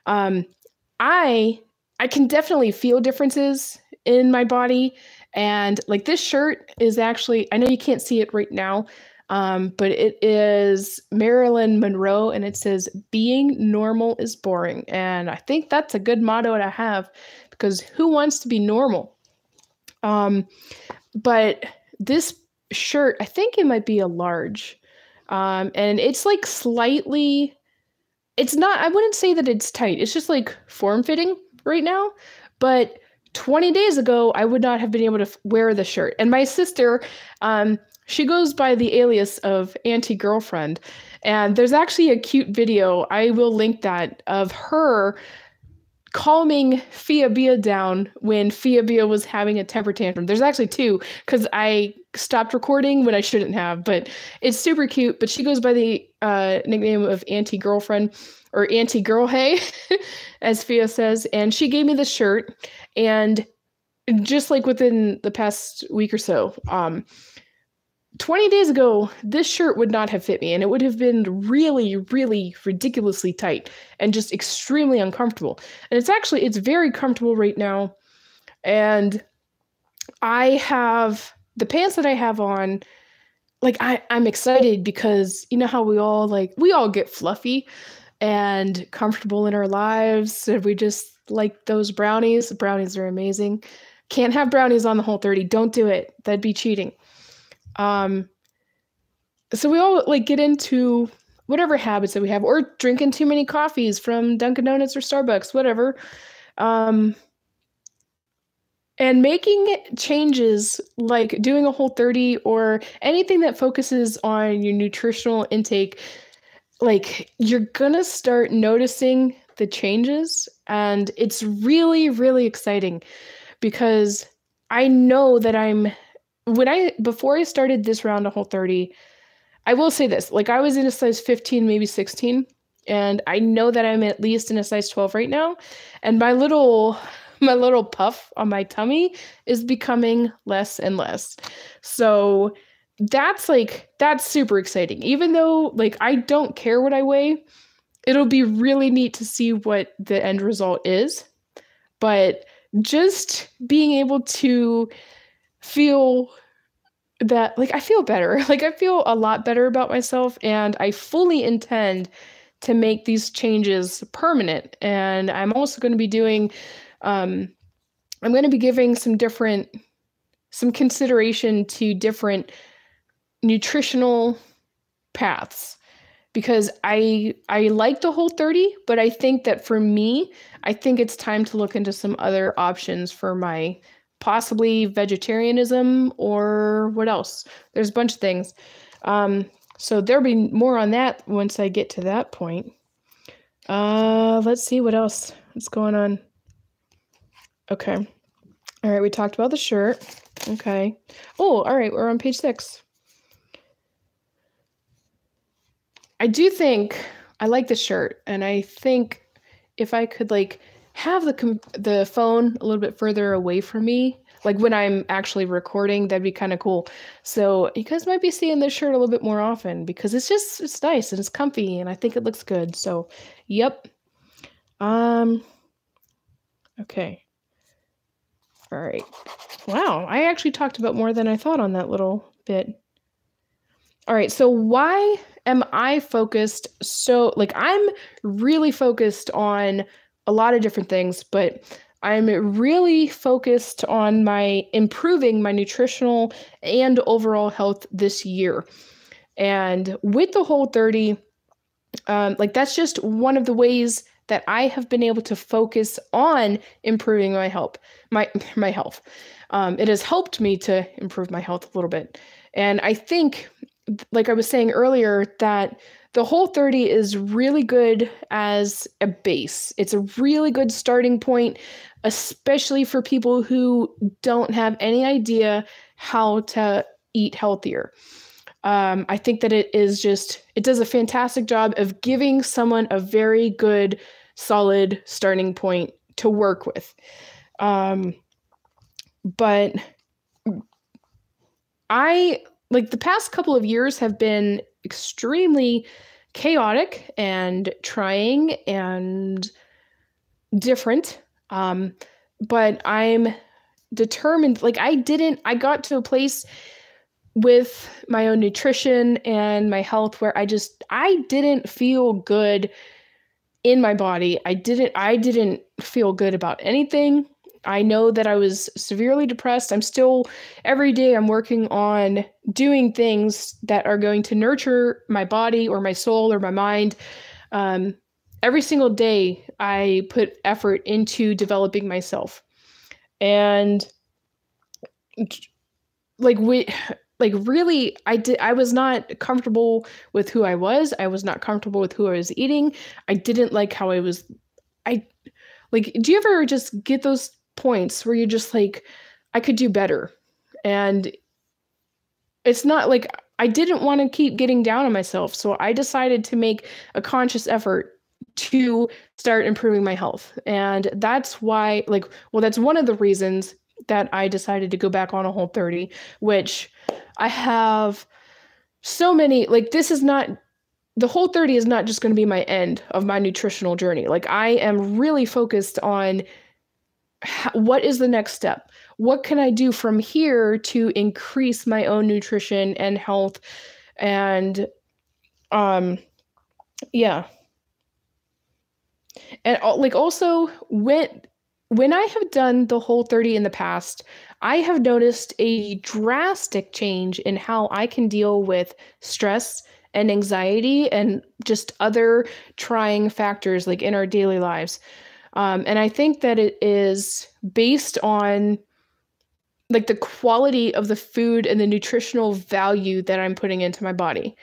I can definitely feel differences in my body, and like this shirt is actually, I know you can't see it right now, but it is Marilyn Monroe, and it says, "Being normal is boring." And I think that's a good motto to have, because who wants to be normal? But this shirt, I think it might be a large. And it's like slightly it's not, I wouldn't say that it's tight. It's just like form fitting right now. But 20 days ago, I would not have been able to wear the shirt. And my sister, she goes by the alias of Auntie Girlfriend. And there's actually a cute video, I will link that, of her calming Fia Bia down when Fia Bia was having a temper tantrum. There's actually two, because I stopped recording when I shouldn't have, but it's super cute. But she goes by the nickname of Auntie Girlfriend, or Auntie Girl Hey, as Fia says. And she gave me this shirt, and just like within the past week or so, 20 days ago, this shirt would not have fit me, and it would have been really, really ridiculously tight and just extremely uncomfortable. And it's very comfortable right now. And I have the pants that I have on, like, I'm excited because you know how we all get fluffy and comfortable in our lives, and we just like those brownies. Brownies are amazing. Can't have brownies on the Whole30. Don't do it. That'd be cheating. So we all like get into whatever habits that we have, or drinking too many coffees from Dunkin' Donuts or Starbucks, whatever. And making changes like doing a Whole30 or anything that focuses on your nutritional intake, like you're gonna start noticing the changes, and it's really, really exciting because I know that before I started this round of Whole30, I will say this, like I was in a size 15, maybe 16, and I know that I'm at least in a size 12 right now, and my little puff on my tummy is becoming less and less. So that's super exciting. Even though like I don't care what I weigh, it'll be really neat to see what the end result is. But just being able to feel that, like, I feel better. Like, I feel a lot better about myself, and I fully intend to make these changes permanent. And I'm also going to be doing, I'm going to be giving some consideration to different nutritional paths, because I like the Whole30, but I think that for me, I think it's time to look into some other options for my possibly vegetarianism, or what else. There's a bunch of things. So there'll be more on that once I get to that point. Let's see what else is going on. Okay. All right, we talked about the shirt. Okay. Oh, all right, we're on page 6. I do think I like the shirt, and I think if I could like have the phone a little bit further away from me, like when I'm actually recording, that'd be kind of cool. So you guys might be seeing this shirt a little bit more often because it's nice and it's comfy, and I think it looks good. So, yep. Okay. All right. Wow, I actually talked about more than I thought on that little bit. All right, so why am I focused? So, like, I'm really focused on a lot of different things, but I'm really focused on improving my nutritional and overall health this year. And with the Whole30, like, that's just one of the ways that I have been able to focus on improving my health. My health. It has helped me to improve my health a little bit. And I think, like I was saying earlier, that the Whole30 is really good as a base. It's a really good starting point, especially for people who don't have any idea how to eat healthier. I think that it does a fantastic job of giving someone a very good, solid starting point to work with. But the past couple of years have been extremely chaotic and trying and different. But I'm determined. Like, I got to a place with my own nutrition and my health where I didn't feel good in my body. I didn't feel good about anything. I know that I was severely depressed. Every day I'm working on doing things that are going to nurture my body or my soul or my mind. every single day I put effort into developing myself. And really, I was not comfortable with who I was. I was not comfortable with who I was eating. I didn't like how I was. Do you ever just get those points where you're just like, I could do better? And it's not like I didn't want to keep getting down on myself. So I decided to make a conscious effort to start improving my health. And that's why, that's one of the reasons that I decided to go back on a Whole30, which I have so many, this is not, the Whole30 is not just going to be my end of my nutritional journey. I am really focused on what is the next step? What can I do from here to increase my own nutrition and health? And, yeah. And also when I have done the Whole30 in the past, I have noticed a drastic change in how I can deal with stress and anxiety and just other trying factors in our daily lives. And I think that it is based on the quality of the food and the nutritional value that I'm putting into my body.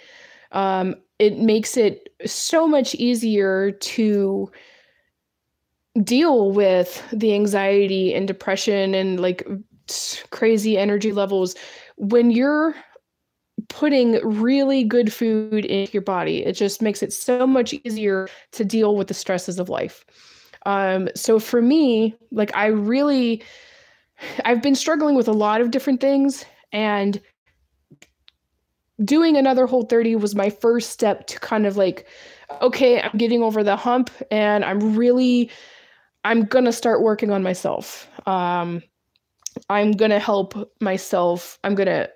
It makes it so much easier to deal with the anxiety and depression and crazy energy levels when you're putting really good food into your body. It just makes it so much easier to deal with the stresses of life. So for me, I've been struggling with a lot of different things, and doing another Whole30 was my first step to kind of okay, I'm getting over the hump, and I'm going to start working on myself. I'm going to help myself. I'm going to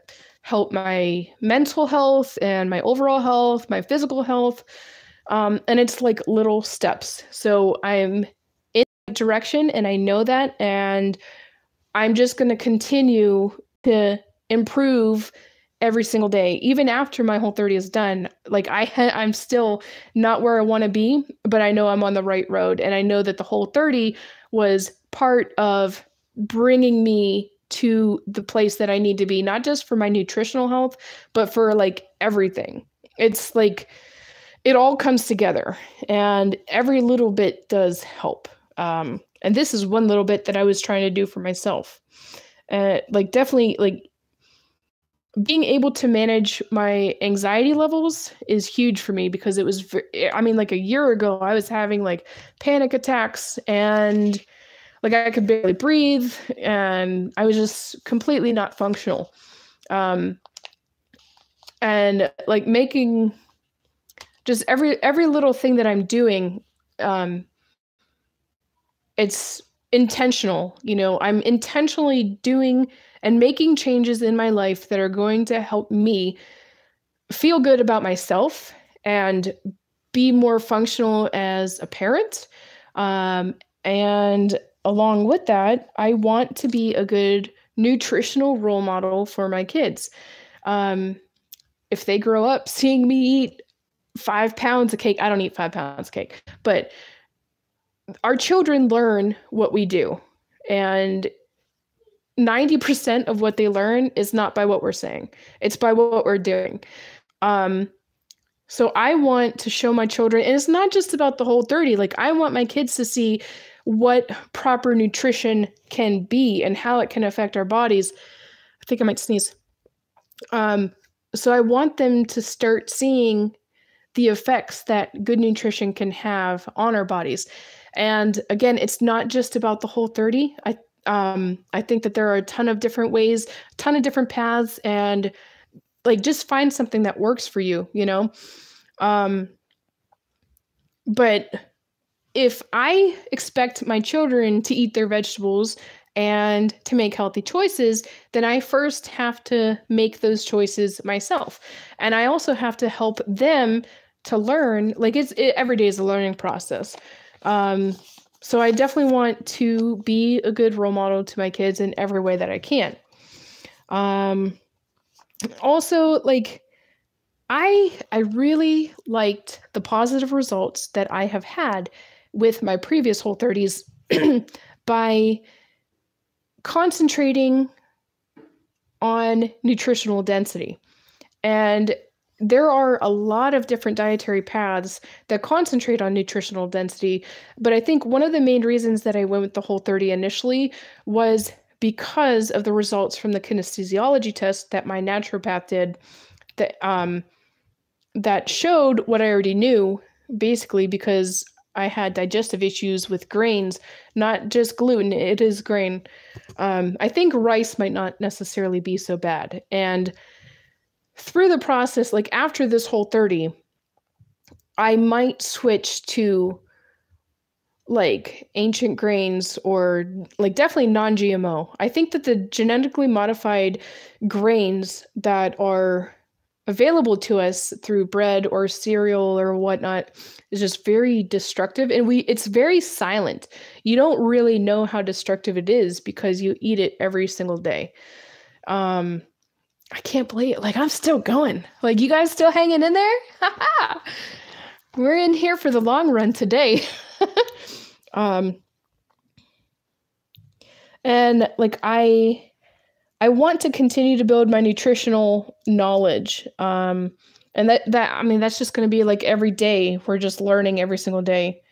help my mental health and my overall health, my physical health. And it's little steps. So I'm in that direction, and I know that, and I'm just going to continue to improve every single day, even after my Whole30 is done. I'm still not where I want to be, but I know I'm on the right road. And I know that the Whole30 was part of bringing me to the place that I need to be, not just for my nutritional health, but for everything. It's it all comes together, and every little bit does help. And this is one little bit that I was trying to do for myself. Definitely being able to manage my anxiety levels is huge for me, because it was, a year ago, I was having panic attacks, and I could barely breathe, and I was just completely not functional. And making just every little thing that I'm doing, it's intentional. I'm intentionally doing and making changes in my life that are going to help me feel good about myself and be more functional as a parent. And along with that, I want to be a good nutritional role model for my kids. If they grow up seeing me eat 5 pounds of cake, I don't eat 5 pounds of cake, but our children learn what we do. And 90% of what they learn is not by what we're saying. It's by what we're doing. So I want to show my children, and it's not just about the Whole30. I want my kids to see what proper nutrition can be and how it can affect our bodies. I think I might sneeze. So I want them to start seeing the effects that good nutrition can have on our bodies. And again, it's not just about the Whole30. I think that there are a ton of different ways, a ton of different paths, and just find something that works for you, But if I expect my children to eat their vegetables and to make healthy choices, then I first have to make those choices myself. And I also have to help them to learn. Every day is a learning process. So I definitely want to be a good role model to my kids in every way that I can. Also, I really liked the positive results that I have had with my previous Whole30s by concentrating on nutritional density. And there are a lot of different dietary paths that concentrate on nutritional density, but I think one of the main reasons that I went with the Whole30 initially was because of the results from the kinesiology test that my naturopath did that showed what I already knew, basically because I had digestive issues with grains, not just gluten, it is grain. I think rice might not necessarily be so bad. And through the process, like after this Whole30, I might switch to like ancient grains or like definitely non-GMO. I think that the genetically modified grains that are available to us through bread or cereal or whatnot is just very destructive, and it's very silent. You don't really know how destructive it is because you eat it every single day. I can't believe it. Like, I'm still going. Like, you guys still hanging in there? We're in here for the long run today. And like I want to continue to build my nutritional knowledge. And I mean, that's just going to be like every day. We're just learning every single day.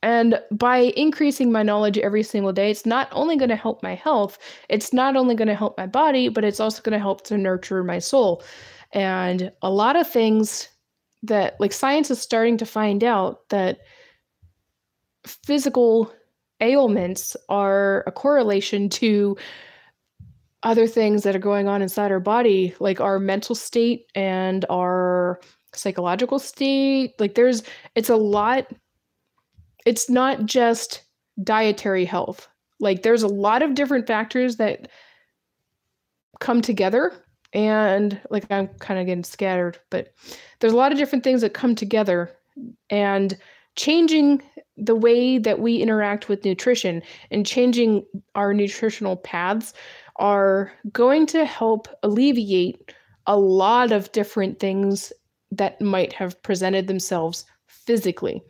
And by increasing my knowledge every single day, it's not only going to help my health, it's not only going to help my body, but it's also going to help to nurture my soul. And a lot of things that, like, science is starting to find out that physical ailments are a correlation to other things that are going on inside our body, like our mental state and our psychological state. Like, it's a lot. It's not just dietary health. Like, there's a lot of different factors that come together, and like, I'm kind of getting scattered, but there's a lot of different things that come together, and changing the way that we interact with nutrition and changing our nutritional paths are going to help alleviate a lot of different things that might have presented themselves physically.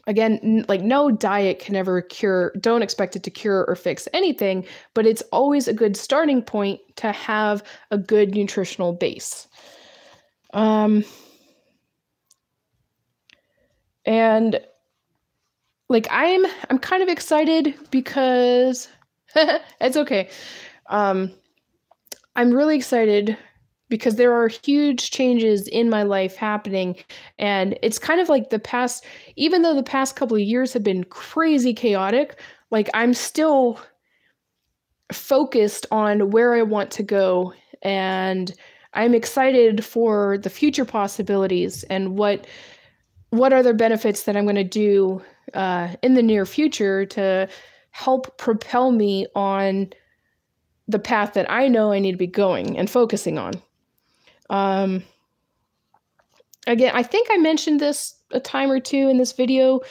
Again, like, no diet can ever cure, don't expect it to cure or fix anything, but it's always a good starting point to have a good nutritional base. And like, I'm kind of excited because it's okay. I'm really excited because there are huge changes in my life happening, and it's kind of like even though the past couple of years have been crazy chaotic, like, I'm still focused on where I want to go, and I'm excited for the future possibilities and what are the benefits that I'm going to do in the near future to help propel me on the path that I know I need to be going and focusing on. Again, I think I mentioned this a time or two in this video,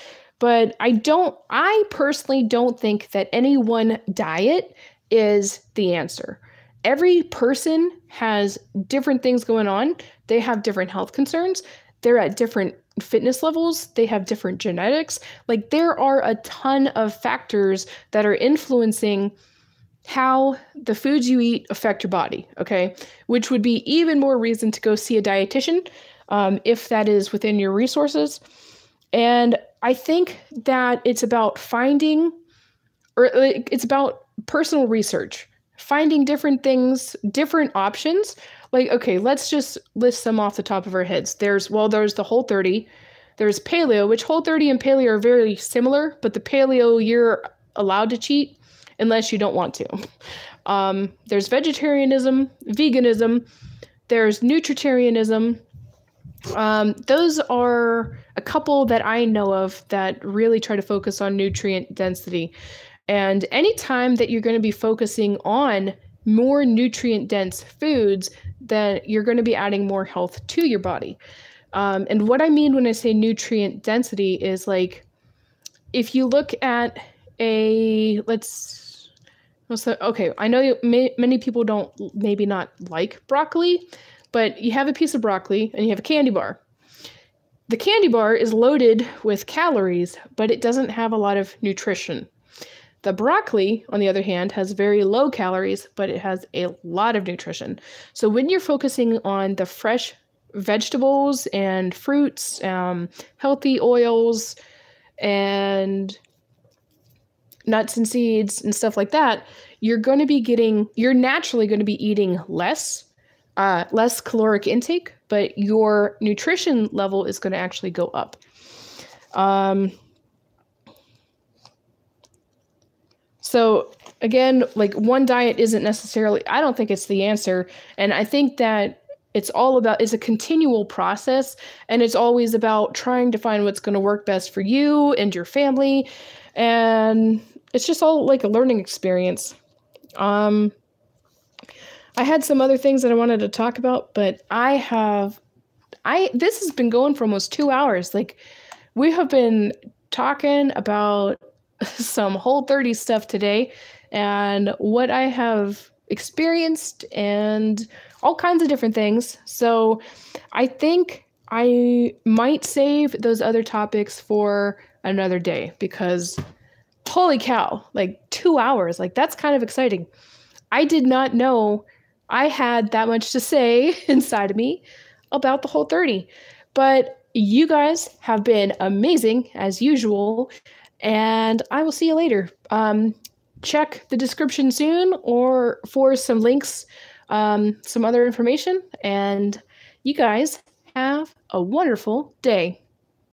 but I personally don't think that any one diet is the answer. Every person has different things going on. They have different health concerns. They're at different fitness levels. They have different genetics. Like, there are a ton of factors that are influencing how the foods you eat affect your body, okay? Which would be even more reason to go see a dietitian if that is within your resources. And I think that it's about it's about personal research, finding different things, different options. Like, okay, let's just list some off the top of our heads. There's the Whole30, there's paleo, which Whole30 and paleo are very similar, but the paleo, you're allowed to cheat unless you don't want to. There's vegetarianism, veganism, there's nutritarianism. Those are a couple that I know of that really try to focus on nutrient density. And anytime that you're going to be focusing on more nutrient dense foods, then you're going to be adding more health to your body. And what I mean when I say nutrient density is, like, if you look at So, okay, I know many people don't maybe not like broccoli, but you have a piece of broccoli and you have a candy bar. The candy bar is loaded with calories, but it doesn't have a lot of nutrition. The broccoli, on the other hand, has very low calories, but it has a lot of nutrition. So when you're focusing on the fresh vegetables and fruits, healthy oils, and nuts and seeds and stuff like that, you're naturally going to be eating less caloric intake, but your nutrition level is going to actually go up. So again, like one diet isn't necessarily, I don't think it's the answer. And I think that it's a continual process, and it's always about trying to find what's going to work best for you and your family. And it's just all like a learning experience. I had some other things that I wanted to talk about, but this has been going for almost 2 hours. Like, we have been talking about some Whole30 stuff today and what I have experienced and all kinds of different things. So I think I might save those other topics for another day, because holy cow, like 2 hours, like that's kind of exciting. I did not know I had that much to say inside of me about the Whole30, but you guys have been amazing as usual, and I will see you later. Check the description soon or for some links, some other information, and you guys have a wonderful day.